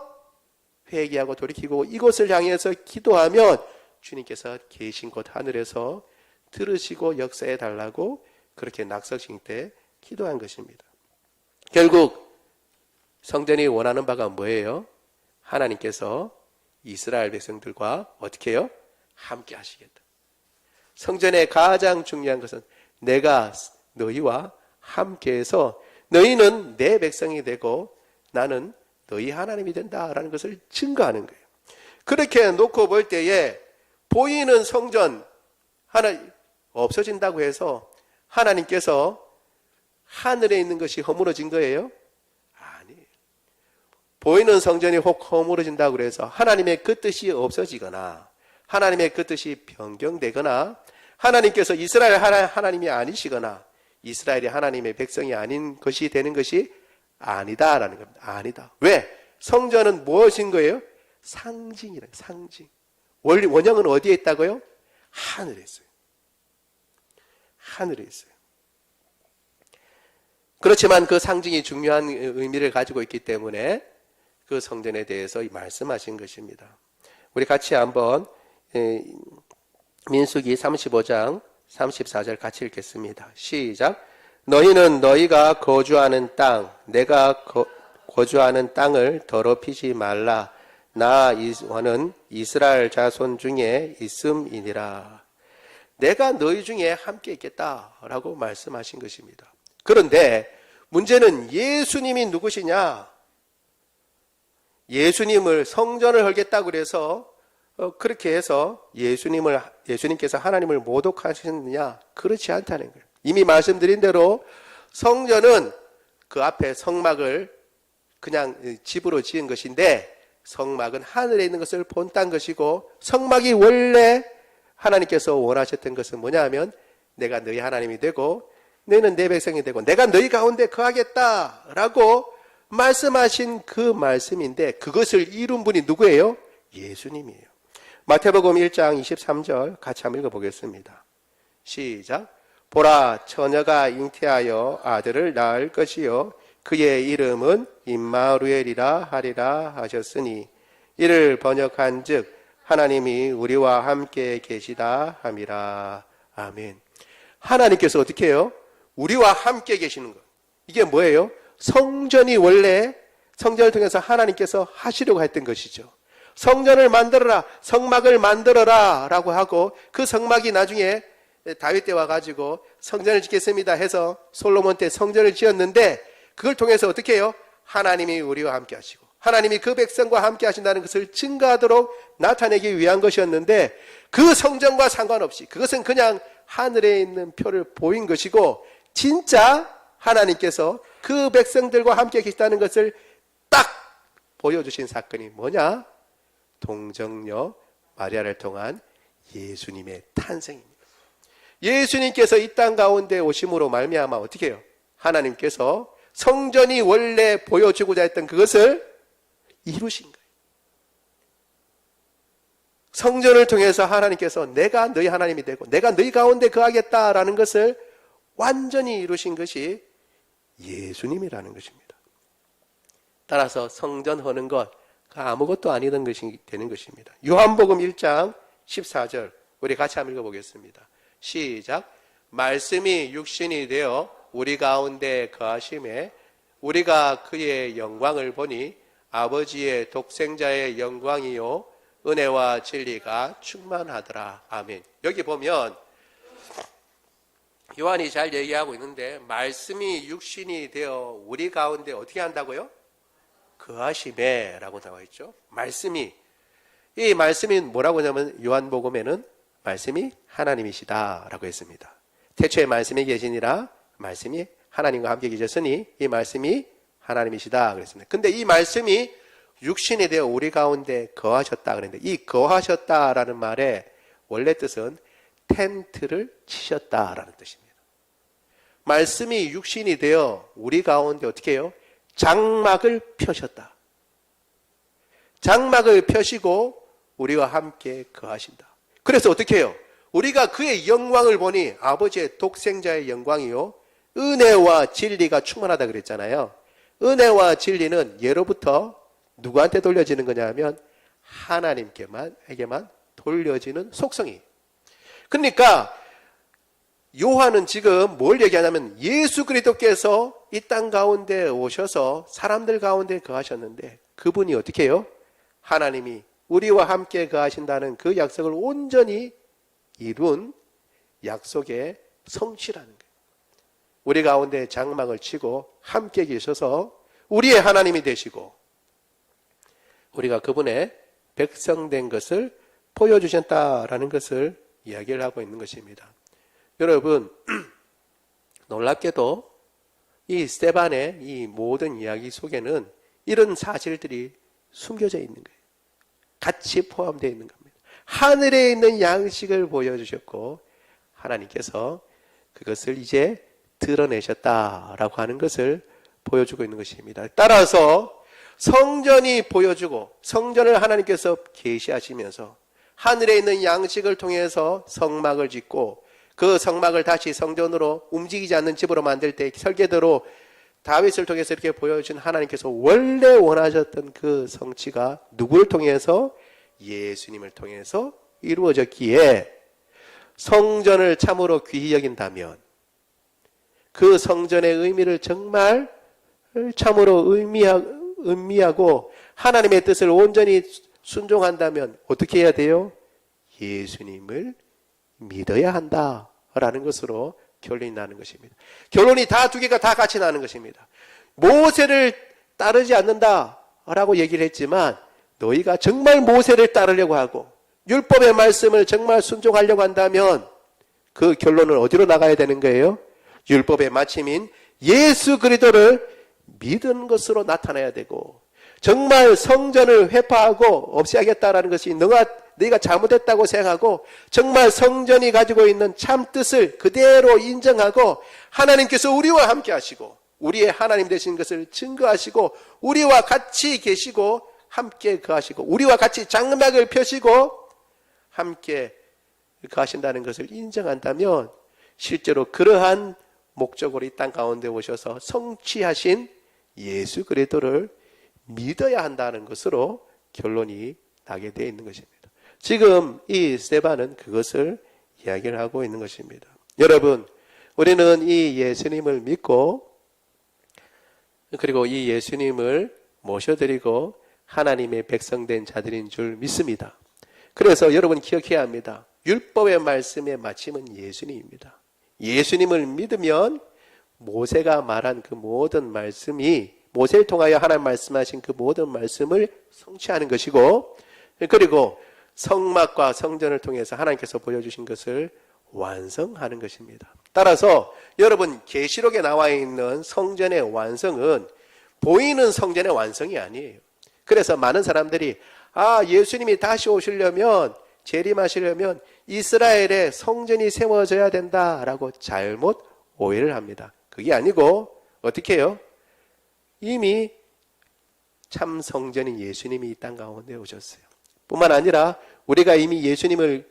회개하고 돌이키고 이곳을 향해서 기도하면 주님께서 계신 곳 하늘에서 들으시고 역사해 달라고 그렇게 낙석신 때 기도한 것입니다. 결국 성전이 원하는 바가 뭐예요? 하나님께서 이스라엘 백성들과 어떻게 해요? 함께 하시겠다. 성전의 가장 중요한 것은 내가 너희와 함께해서 너희는 내 백성이 되고 나는 너희 하나님이 된다라는 것을 증거하는 거예요. 그렇게 놓고 볼 때에 보이는 성전 하나 없어진다고 해서 하나님께서 하늘에 있는 것이 허물어진 거예요? 아니에요. 보이는 성전이 혹 허물어진다고 해서 하나님의 그 뜻이 없어지거나 하나님의 그 뜻이 변경되거나 하나님께서 이스라엘 하나님이 아니시거나 이스라엘이 하나님의 백성이 아닌 것이 되는 것이 아니다라는 겁니다. 아니다. 왜? 성전은 무엇인 거예요? 상징이라 상징. 원형은 어디에 있다고요? 하늘에 있어요. 하늘에 있어요. 그렇지만 그 상징이 중요한 의미를 가지고 있기 때문에 그 성전에 대해서 말씀하신 것입니다. 우리 같이 한번 민수기 35장 34절 같이 읽겠습니다. 시작. 너희는 너희가 거주하는 땅, 내가 거주하는 땅을 더럽히지 말라. 나 여호와는 이스라엘 자손 중에 있음이니라. 내가 너희 중에 함께 있겠다라고 말씀하신 것입니다. 그런데 문제는 예수님이 누구시냐? 예수님을 성전을 헐겠다고 그래서 그렇게 해서 예수님께서 하나님을 모독하셨느냐? 그렇지 않다는 거예요. 이미 말씀드린 대로 성전은 그 앞에 성막을 그냥 집으로 지은 것인데 성막은 하늘에 있는 것을 본딴 것이고 성막이 원래 하나님께서 원하셨던 것은 뭐냐 하면 내가 너희 하나님이 되고 너희는 내 백성이 되고 내가 너희 가운데 거하겠다라고 말씀하신 그 말씀인데 그것을 이룬 분이 누구예요? 예수님이에요. 마태복음 1장 23절 같이 한번 읽어보겠습니다. 시작. 보라, 처녀가 잉태하여 아들을 낳을 것이요 그의 이름은 임마누엘이라 하리라 하셨으니 이를 번역한즉 하나님이 우리와 함께 계시다 함이라. 아멘. 하나님께서 어떻게 해요? 우리와 함께 계시는 것. 이게 뭐예요? 성전이 원래 성전을 통해서 하나님께서 하시려고 했던 것이죠. 성전을 만들어라, 성막을 만들어라 라고 하고 그 성막이 나중에 다윗 때 와가지고 성전을 짓겠습니다 해서 솔로몬 때 성전을 지었는데 그걸 통해서 어떻게 해요? 하나님이 우리와 함께 하시고 하나님이 그 백성과 함께 하신다는 것을 증거하도록 나타내기 위한 것이었는데 그 성전과 상관없이 그것은 그냥 하늘에 있는 표를 보인 것이고 진짜 하나님께서 그 백성들과 함께 계시다는 것을 딱 보여주신 사건이 뭐냐? 동정녀 마리아를 통한 예수님의 탄생입니다. 예수님께서 이 땅 가운데 오심으로 말미암아 어떻게 해요? 하나님께서 성전이 원래 보여주고자 했던 그것을 이루신 거예요. 성전을 통해서 하나님께서 내가 너희 하나님이 되고 내가 너희 가운데 거하겠다라는 것을 완전히 이루신 것이 예수님이라는 것입니다. 따라서 성전 허는 것 아무것도 아니던 것이 되는 것입니다. 요한복음 1장 14절 우리 같이 한번 읽어보겠습니다. 시작. 말씀이 육신이 되어 우리 가운데 거하심에 우리가 그의 영광을 보니 아버지의 독생자의 영광이요 은혜와 진리가 충만하더라. 아멘. 여기 보면 요한이 잘 얘기하고 있는데 말씀이 육신이 되어 우리 가운데 어떻게 한다고요? 거하심에 라고 나와 있죠. 말씀이 이 말씀이 뭐라고 하냐면 요한복음에는 말씀이 하나님이시다 라고 했습니다. 태초에 말씀이 계시니라 말씀이 하나님과 함께 계셨으니 이 말씀이 하나님이시다 그랬습니다. 근데 이 말씀이 육신이 되어 우리 가운데 거하셨다 그랬는데 이 거하셨다라는 말의 원래 뜻은 텐트를 치셨다라는 뜻입니다. 말씀이 육신이 되어 우리 가운데 어떻게 해요? 장막을 펴셨다. 장막을 펴시고 우리와 함께 거하신다. 그래서 어떻게 해요? 우리가 그의 영광을 보니 아버지의 독생자의 영광이요 은혜와 진리가 충만하다 그랬잖아요. 은혜와 진리는 예로부터 누구한테 돌려지는 거냐 하면 하나님께만 돌려지는 속성이. 그러니까 요한은 지금 뭘 얘기하냐면 예수 그리스도께서 이 땅 가운데 오셔서 사람들 가운데 거하셨는데 그분이 어떻게 해요? 하나님이 우리와 함께 거하신다는 그 약속을 온전히 이룬 약속의 성취라는 거예요. 우리 가운데 장막을 치고 함께 계셔서 우리의 하나님이 되시고 우리가 그분의 백성된 것을 보여주셨다라는 것을 이야기를 하고 있는 것입니다. 여러분, 놀랍게도 이 스데반의 이 모든 이야기 속에는 이런 사실들이 숨겨져 있는 거예요. 같이 포함되어 있는 겁니다. 하늘에 있는 양식을 보여주셨고 하나님께서 그것을 이제 드러내셨다라고 하는 것을 보여주고 있는 것입니다. 따라서 성전이 보여주고 성전을 하나님께서 계시하시면서 하늘에 있는 양식을 통해서 성막을 짓고 그 성막을 다시 성전으로 움직이지 않는 집으로 만들 때 설계대로 다윗을 통해서 이렇게 보여준 하나님께서 원래 원하셨던 그 성취가 누구를 통해서? 예수님을 통해서 이루어졌기에 성전을 참으로 귀히 여긴다면 그 성전의 의미를 정말 참으로 의미하고 하나님의 뜻을 온전히 순종한다면 어떻게 해야 돼요? 예수님을 믿어야 한다라는 것으로 결론이 나는 것입니다. 결론이 두 개가 다 같이 나는 것입니다. 모세를 따르지 않는다라고 얘기를 했지만 너희가 정말 모세를 따르려고 하고 율법의 말씀을 정말 순종하려고 한다면 그 결론은 어디로 나가야 되는 거예요? 율법의 마침인 예수 그리스도를 믿은 것으로 나타나야 되고 정말 성전을 회파하고 없애야겠다라는 것이 너희가 잘못했다고 생각하고 정말 성전이 가지고 있는 참 뜻을 그대로 인정하고 하나님께서 우리와 함께 하시고 우리의 하나님 되신 것을 증거하시고 우리와 같이 계시고 함께 거하시고 우리와 같이 장막을 펴시고 함께 거하신다는 것을 인정한다면 실제로 그러한 목적으로 이 땅 가운데 오셔서 성취하신 예수 그리스도를 믿어야 한다는 것으로 결론이 나게 되어 있는 것입니다. 지금 이 스데반은 그것을 이야기를 하고 있는 것입니다. 여러분, 우리는 이 예수님을 믿고 그리고 이 예수님을 모셔드리고 하나님의 백성된 자들인 줄 믿습니다. 그래서 여러분 기억해야 합니다. 율법의 말씀의 마침은 예수님입니다. 예수님을 믿으면 모세가 말한 그 모든 말씀이 모세를 통하여 하나님 말씀하신 그 모든 말씀을 성취하는 것이고 그리고 성막과 성전을 통해서 하나님께서 보여주신 것을 완성하는 것입니다. 따라서 여러분 계시록에 나와 있는 성전의 완성은 보이는 성전의 완성이 아니에요. 그래서 많은 사람들이 예수님이 다시 오시려면 재림하시려면 이스라엘에 성전이 세워져야 된다라고 잘못 오해를 합니다. 그게 아니고 어떻게 해요? 이미 참 성전인 예수님이 이 땅 가운데 오셨어요. 뿐만 아니라 우리가 이미 예수님을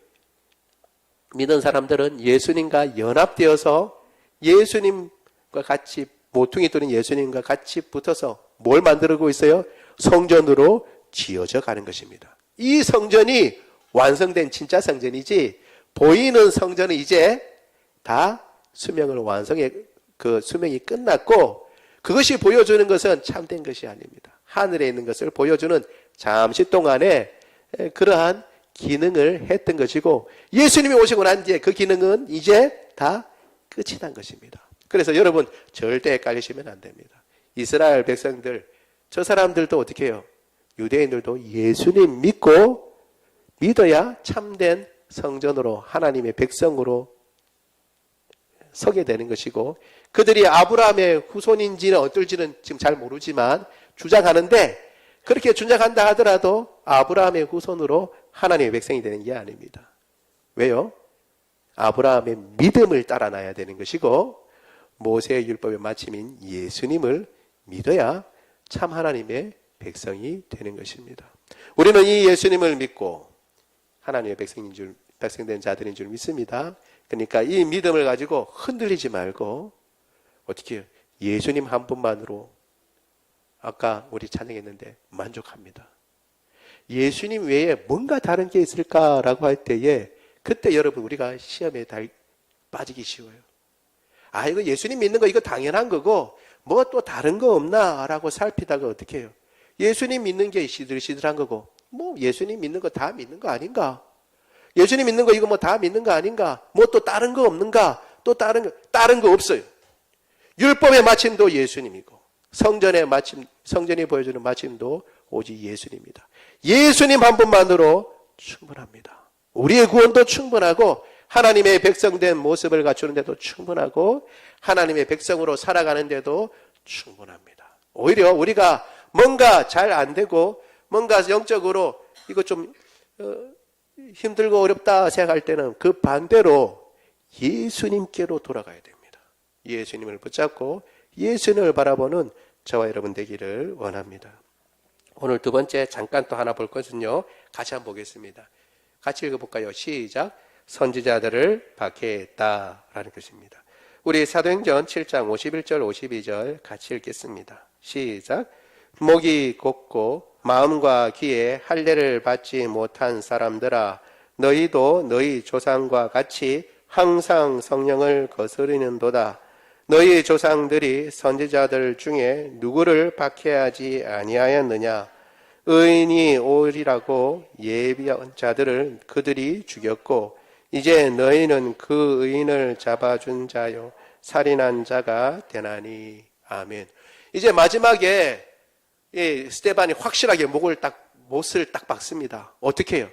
믿은 사람들은 예수님과 연합되어서 예수님과 같이 모퉁이 뚫린 예수님과 같이 붙어서 뭘 만들고 있어요? 성전으로 지어져 가는 것입니다. 이 성전이 완성된 진짜 성전이지 보이는 성전은 이제 다 수명을 완성해 그 수명이 끝났고 그것이 보여주는 것은 참된 것이 아닙니다. 하늘에 있는 것을 보여주는 잠시 동안의 그러한 기능을 했던 것이고 예수님이 오시고 난 뒤에 그 기능은 이제 다 끝이 난 것입니다. 그래서 여러분 절대 헷갈리시면 안 됩니다. 이스라엘 백성들 저 사람들도 어떻게 해요? 유대인들도 예수님 믿어야 참된 성전으로 하나님의 백성으로 서게 되는 것이고 그들이 아브라함의 후손인지는 어떨지는 지금 잘 모르지만 주장하는데 그렇게 주장한다 하더라도 아브라함의 후손으로 하나님의 백성이 되는 게 아닙니다. 왜요? 아브라함의 믿음을 따라놔야 되는 것이고 모세의 율법의 마침인 예수님을 믿어야 참 하나님의 백성이 되는 것입니다. 우리는 이 예수님을 믿고 하나님의 백성된 자들인 줄 믿습니다. 그러니까 이 믿음을 가지고 흔들리지 말고 어떻게 예수님 한 분만으로 아까 우리 찬양했는데 만족합니다. 예수님 외에 뭔가 다른 게 있을까라고 할 때에 그때 여러분 우리가 시험에 빠지기 쉬워요. 아, 이거 예수님 믿는 거 이거 당연한 거고 뭐 또 다른 거 없나 라고 살피다가 어떻게 해요? 예수님 믿는 게 시들시들한 거고 뭐 예수님 믿는 거 다 믿는 거 아닌가? 예수님 믿는 거 이거 뭐 다 믿는 거 아닌가? 뭐 또 다른 거 없는가? 또 다른 거 없어요. 율법의 마침도 예수님이고 성전이 보여주는 마침도 오직 예수님입니다. 예수님 한 분만으로 충분합니다. 우리의 구원도 충분하고 하나님의 백성된 모습을 갖추는데도 충분하고 하나님의 백성으로 살아가는데도 충분합니다. 오히려 우리가 뭔가 잘 안 되고 뭔가 영적으로 이거 좀 힘들고 어렵다 생각할 때는 그 반대로 예수님께로 돌아가야 됩니다. 예수님을 붙잡고 예수님을 바라보는 저와 여러분 되기를 원합니다. 오늘 두 번째 잠깐 또 하나 볼 것은요. 같이 한번 보겠습니다. 같이 읽어볼까요? 시작. 선지자들을 박해했다라는 것입니다. 우리 사도행전 7장 51절 52절 같이 읽겠습니다. 시작. 목이 곧고 마음과 귀에 할례를 받지 못한 사람들아 너희도 너희 조상과 같이 항상 성령을 거스르는도다. 너희 조상들이 선지자들 중에 누구를 박해하지 아니하였느냐? 의인이 오리라고 예비한 자들을 그들이 죽였고 이제 너희는 그 의인을 잡아준 자요 살인한 자가 되나니. 아멘. 이제 마지막에 스데반이 확실하게 못을 딱 박습니다. 어떻게 해요?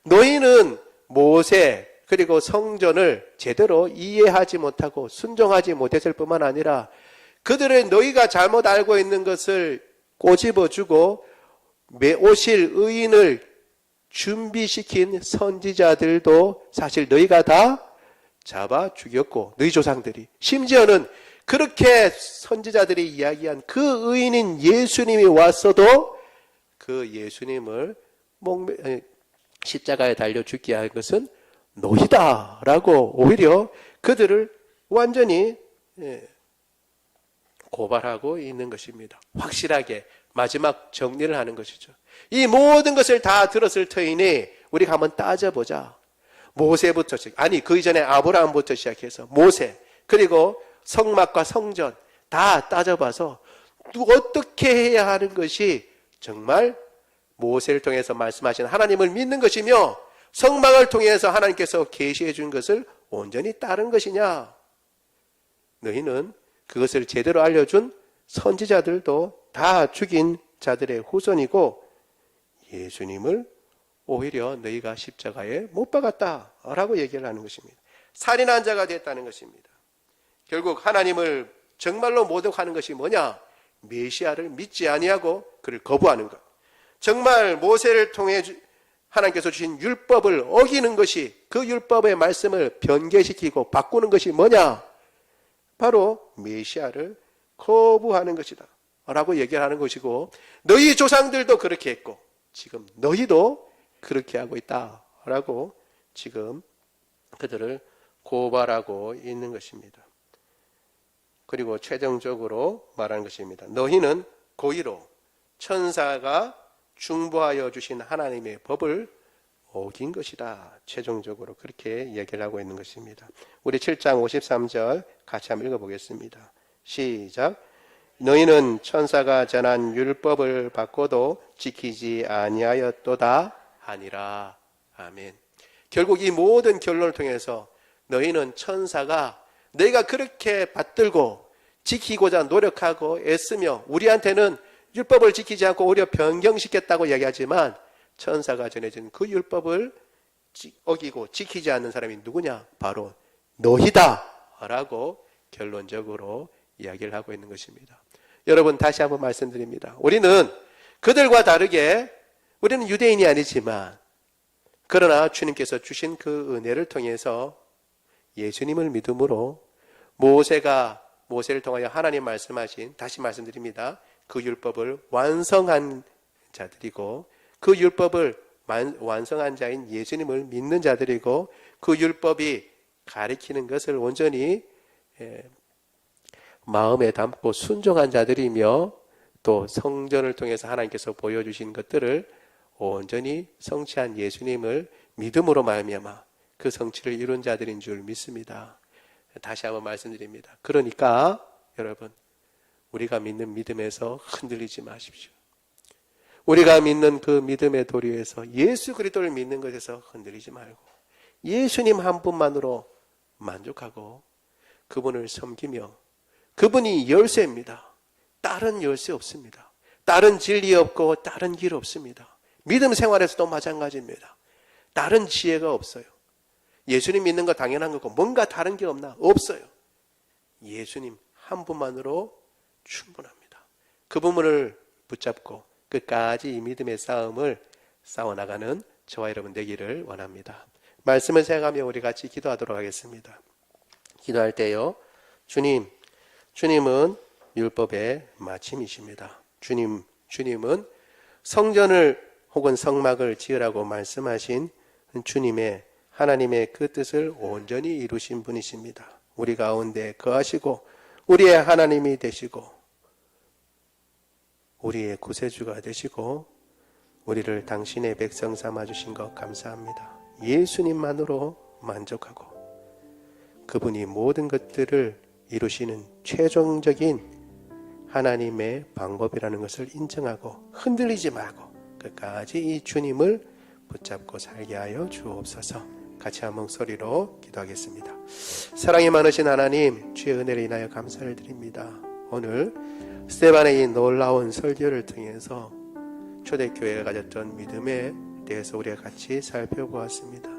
너희는 모세 그리고 성전을 제대로 이해하지 못하고 순종하지 못했을 뿐만 아니라 그들은 너희가 잘못 알고 있는 것을 꼬집어주고 오실 의인을 준비시킨 선지자들도 사실 너희가 다 잡아 죽였고 너희 조상들이 심지어는 그렇게 선지자들이 이야기한 그 의인인 예수님이 왔어도 그 예수님을 십자가에 달려 죽게 한 것은 너희다라고 오히려 그들을 완전히 고발하고 있는 것입니다. 확실하게 마지막 정리를 하는 것이죠. 이 모든 것을 다 들었을 터이니 우리가 한번 따져보자. 모세부터 그 이전에 아브라함부터 시작해서 모세 그리고 성막과 성전 다 따져봐서 어떻게 해야 하는 것이 정말 모세를 통해서 말씀하신 하나님을 믿는 것이며 성막을 통해서 하나님께서 계시해 준 것을 온전히 따른 것이냐? 너희는 그것을 제대로 알려준 선지자들도 다 죽인 자들의 후손이고 예수님을 오히려 너희가 십자가에 못 박았다라고 얘기를 하는 것입니다. 살인한 자가 됐다는 것입니다. 결국 하나님을 정말로 모독하는 것이 뭐냐? 메시아를 믿지 아니하고 그를 거부하는 것. 정말 모세를 통해 하나님께서 주신 율법을 어기는 것이 그 율법의 말씀을 변개시키고 바꾸는 것이 뭐냐? 바로 메시아를 거부하는 것이다 라고 얘기하는 것이고 너희 조상들도 그렇게 했고 지금 너희도 그렇게 하고 있다 라고 지금 그들을 고발하고 있는 것입니다. 그리고 최종적으로 말하는 것입니다. 너희는 고의로 천사가 중보하여 주신 하나님의 법을 어긴 것이다. 최종적으로 그렇게 얘기를 하고 있는 것입니다. 우리 7장 53절 같이 한번 읽어보겠습니다. 시작. 너희는 천사가 전한 율법을 받고도 지키지 아니하였도다 하니라. 아멘. 결국 이 모든 결론을 통해서 너희는 천사가 너희가 그렇게 받들고 지키고자 노력하고 애쓰며 우리한테는 율법을 지키지 않고 오히려 변경시켰다고 얘기하지만 천사가 전해진 그 율법을 어기고 지키지 않는 사람이 누구냐? 바로 너희다 라고 결론적으로 이야기를 하고 있는 것입니다. 여러분 다시 한번 말씀드립니다. 우리는 그들과 다르게 우리는 유대인이 아니지만 그러나 주님께서 주신 그 은혜를 통해서 예수님을 믿음으로 모세를 통하여 하나님 말씀하신 다시 말씀드립니다. 그 율법을 완성한 자들이고 그 율법을 완성한 자인 예수님을 믿는 자들이고 그 율법이 가리키는 것을 온전히 마음에 담고 순종한 자들이며 또 성전을 통해서 하나님께서 보여주신 것들을 온전히 성취한 예수님을 믿음으로 말미암아 그 성취를 이룬 자들인 줄 믿습니다. 다시 한번 말씀드립니다. 그러니까 여러분, 우리가 믿는 믿음에서 흔들리지 마십시오. 우리가 믿는 그 믿음의 도리에서 예수 그리스도를 믿는 것에서 흔들리지 말고 예수님 한 분만으로 만족하고 그분을 섬기며 그분이 열쇠입니다. 다른 열쇠 없습니다. 다른 진리 없고 다른 길 없습니다. 믿음 생활에서도 마찬가지입니다. 다른 지혜가 없어요. 예수님 믿는 거 당연한 거고 뭔가 다른 게 없나? 없어요. 예수님 한 분만으로 충분합니다. 그 부분을 붙잡고 끝까지 이 믿음의 싸움을 싸워나가는 저와 여러분 되기를 원합니다. 말씀을 생각하며 우리 같이 기도하도록 하겠습니다. 기도할 때요, 주님은 율법의 마침이십니다. 주님은 성전을 혹은 성막을 지으라고 말씀하신 주님의 하나님의 그 뜻을 온전히 이루신 분이십니다. 우리 가운데 거하시고 우리의 하나님이 되시고 우리의 구세주가 되시고 우리를 당신의 백성 삼아주신 것 감사합니다. 예수님만으로 만족하고 그분이 모든 것들을 이루시는 최종적인 하나님의 방법이라는 것을 인정하고 흔들리지 말고 끝까지 이 주님을 붙잡고 살게 하여 주옵소서. 같이 한 목소리로 기도하겠습니다. 사랑이 많으신 하나님, 주의 은혜를 인하여 감사를 드립니다. 오늘 스데반의 이 놀라운 설교를 통해서 초대교회가 가졌던 믿음에 대해서 우리가 같이 살펴보았습니다.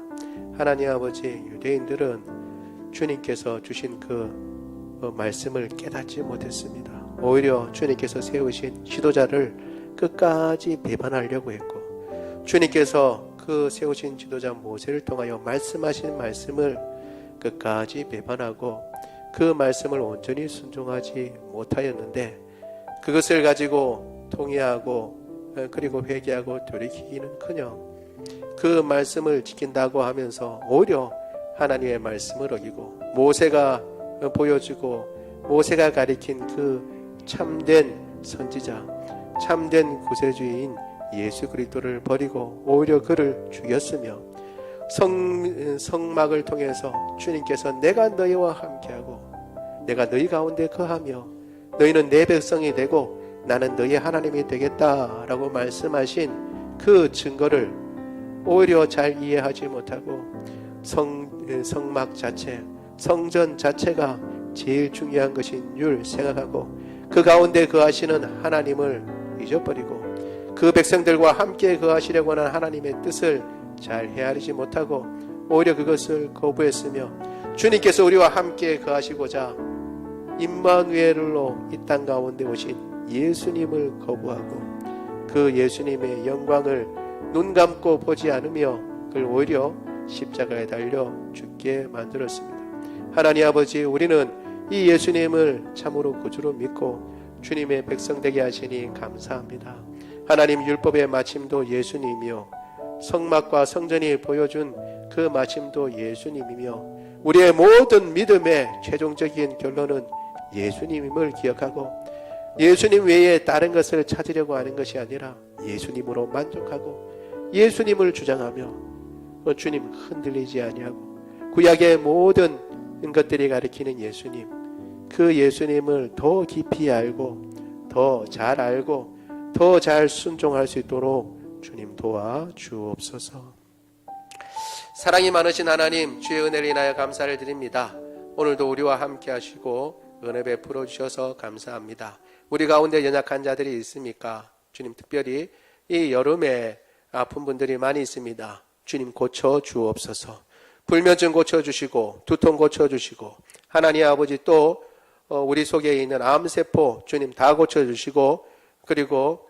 하나님 아버지, 유대인들은 주님께서 주신 그 말씀을 깨닫지 못했습니다. 오히려 주님께서 세우신 지도자를 끝까지 배반하려고 했고 주님께서 그 세우신 지도자 모세를 통하여 말씀하신 말씀을 끝까지 배반하고 그 말씀을 온전히 순종하지 못하였는데 그것을 가지고 통회하고 그리고 회개하고 돌이키기는커녕 그 말씀을 지킨다고 하면서 오히려 하나님의 말씀을 어기고 모세가 보여주고 모세가 가리킨 그 참된 선지자, 참된 구세주인 예수 그리스도를 버리고 오히려 그를 죽였으며 성막을 통해서 주님께서 내가 너희와 함께하고 내가 너희 가운데 거하며 너희는 내 백성이 되고 나는 너희 하나님이 되겠다라고 말씀하신 그 증거를 오히려 잘 이해하지 못하고 성막 자체, 성전 자체가 제일 중요한 것인 줄 생각하고 그 가운데 거하시는 하나님을 잊어버리고 그 백성들과 함께 거하시려고 하는 하나님의 뜻을 잘 헤아리지 못하고 오히려 그것을 거부했으며 주님께서 우리와 함께 거하시고자 임마누엘로 이 땅 가운데 오신 예수님을 거부하고 그 예수님의 영광을 눈 감고 보지 않으며 그를 오히려 십자가에 달려 죽게 만들었습니다. 하나님 아버지, 우리는 이 예수님을 참으로 구주로 믿고 주님의 백성 되게 하시니 감사합니다. 하나님, 율법의 마침도 예수님이며 성막과 성전이 보여준 그 마침도 예수님이며 우리의 모든 믿음의 최종적인 결론은 예수님임을 기억하고 예수님 외에 다른 것을 찾으려고 하는 것이 아니라 예수님으로 만족하고 예수님을 주장하며 주님 흔들리지 아니하고 구약의 모든 것들이 가리키는 예수님, 그 예수님을 더 깊이 알고 더 잘 알고 더 잘 순종할 수 있도록 주님 도와 주옵소서. 사랑이 많으신 하나님, 주의 은혜를 인하여 감사를 드립니다. 오늘도 우리와 함께 하시고 은혜 베풀어 주셔서 감사합니다. 우리 가운데 연약한 자들이 있습니까? 주님, 특별히 이 여름에 아픈 분들이 많이 있습니다. 주님, 고쳐 주옵소서. 불면증 고쳐 주시고 두통 고쳐 주시고 하나님 아버지 또 우리 속에 있는 암세포 주님 다 고쳐 주시고 그리고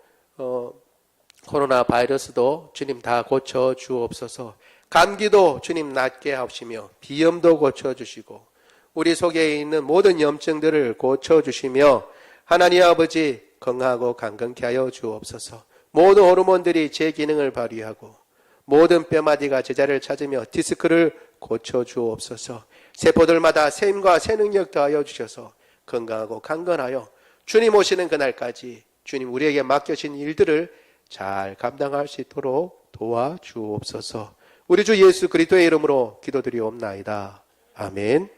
코로나 바이러스도 주님 다 고쳐 주옵소서. 감기도 주님 낫게 하시며 비염도 고쳐 주시고 우리 속에 있는 모든 염증들을 고쳐 주시며 하나님 아버지 건강하고 강건케 하여 주옵소서. 모든 호르몬들이 제 기능을 발휘하고 모든 뼈마디가 제자를 찾으며 디스크를 고쳐 주옵소서. 세포들마다 새 힘과 새 능력 더하여 주셔서 건강하고 강건하여 주님 오시는 그날까지 주님 우리에게 맡겨진 일들을 잘 감당할 수 있도록 도와주옵소서. 우리 주 예수 그리스도의 이름으로 기도드리옵나이다. 아멘.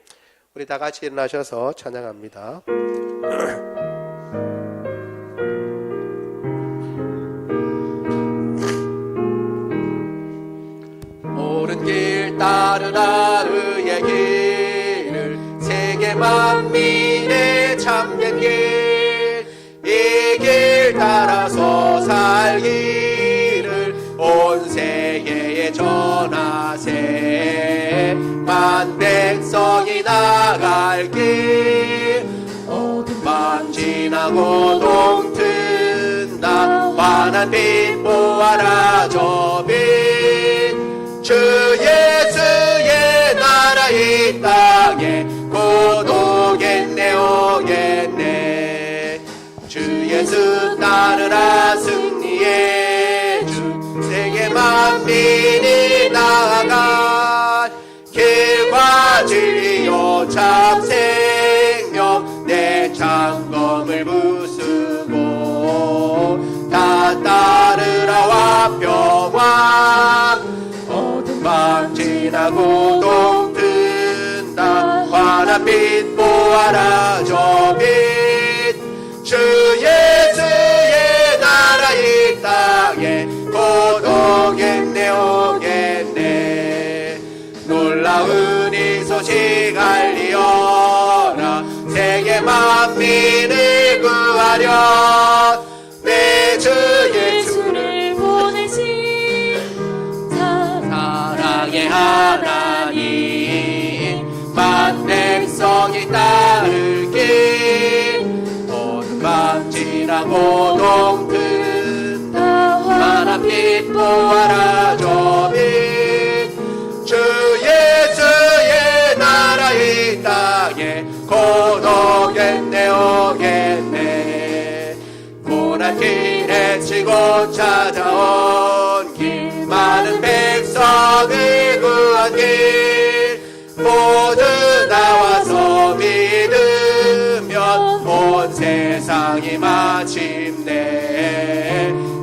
우리 다 같이 일어나셔서 찬양합니다. 옳은 길 따르라 의의 길을 세계 만민의 참된 길, 이 길 따라서 살기를 온 세계에 전하세. 만 백성이 나갈 길, 어둠 밤 지나고 동튼다. 환한 빛 보아라 저 빛, 주 예수의 나라 이 땅에 곧 오겠네 오겠네. 주 예수 따르라 승리의 주, 세계 만민이 나아갈 길과 진리요 참 생명, 내 창검을 부수고 다 따르라 화평왕. 어둠 밤 지나고 동튼다. 환한 빛 보아라 저 빛, 주 예수의 나라 이 땅에 곧 오겠네 오겠네. 놀라운 이 소식 알리어라. 세계 만민을 구하려 내 주 예수를 보내신 사랑의 하나님, 만 백성이 따를 길, 어둠 밤 지나고 동튼다. 환한 빛 보아라 저 빛, 주 예수의 나라 이 땅에 곧 오겠네 오겠네. 고난 길에 치고 찾아온 길, 많은 백성을 구한 길, 모두 나와서 믿으면 온 세상이 마침내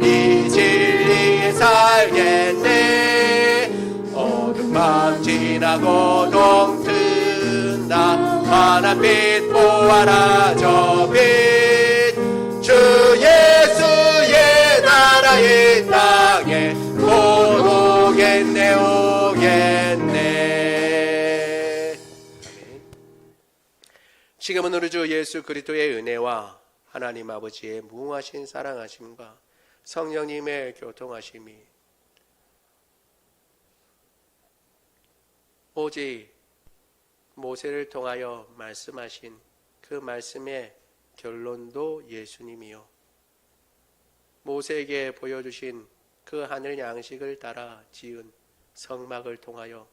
이 진리에 살겠네. 어둠 밤 지나고 동튼다. 환한 빛 보아라 저 빛, 주 예수의 나라 이 땅에 곧 오겠네 오겠네. 지금은 우리 주 예수 그리스도의 은혜와 하나님 아버지의 무궁하신 사랑하심과 성령님의 교통하심이 오직 모세를 통하여 말씀하신 그 말씀의 결론도 예수님이요, 모세에게 보여주신 그 하늘 양식을 따라 지은 성막을 통하여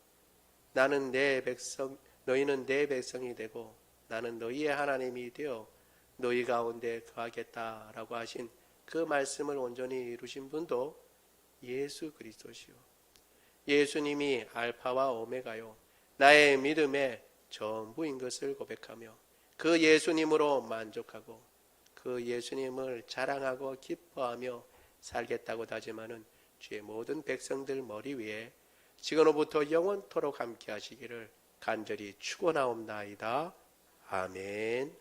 나는 내 백성, 너희는 내 백성이 되고 나는 너희의 하나님이 되어 너희 가운데 거하겠다라고 하신 그 말씀을 온전히 이루신 분도 예수 그리스도시요, 예수님이 알파와 오메가요 나의 믿음의 전부인 것을 고백하며 그 예수님으로 만족하고 그 예수님을 자랑하고 기뻐하며 살겠다고 다짐하는 주의 모든 백성들 머리 위에 지금부터 영원토록 함께 하시기를 간절히 축원하옵나이다. 아멘.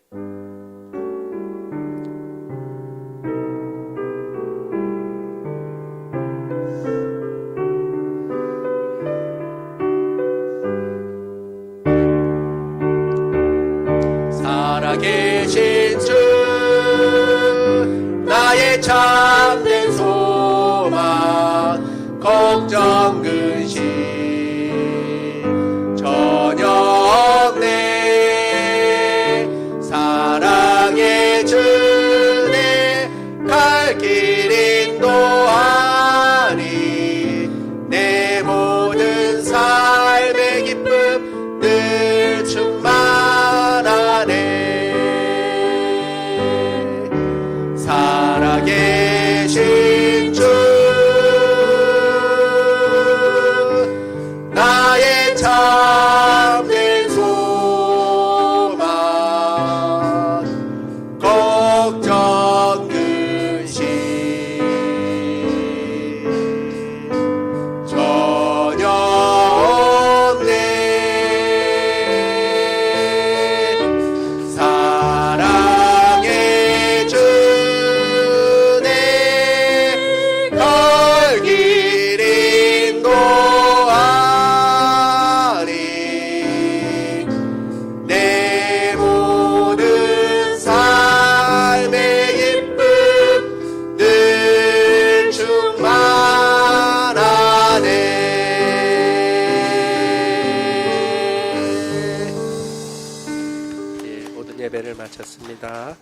살아계신 주 나의 참된 소망, 걱정 근심 전혀 없네. 사랑의 주내 갈 길 인도하니 내 모든 삶의 기쁨 늘 충만하네. 살아계신 예배를 마쳤습니다.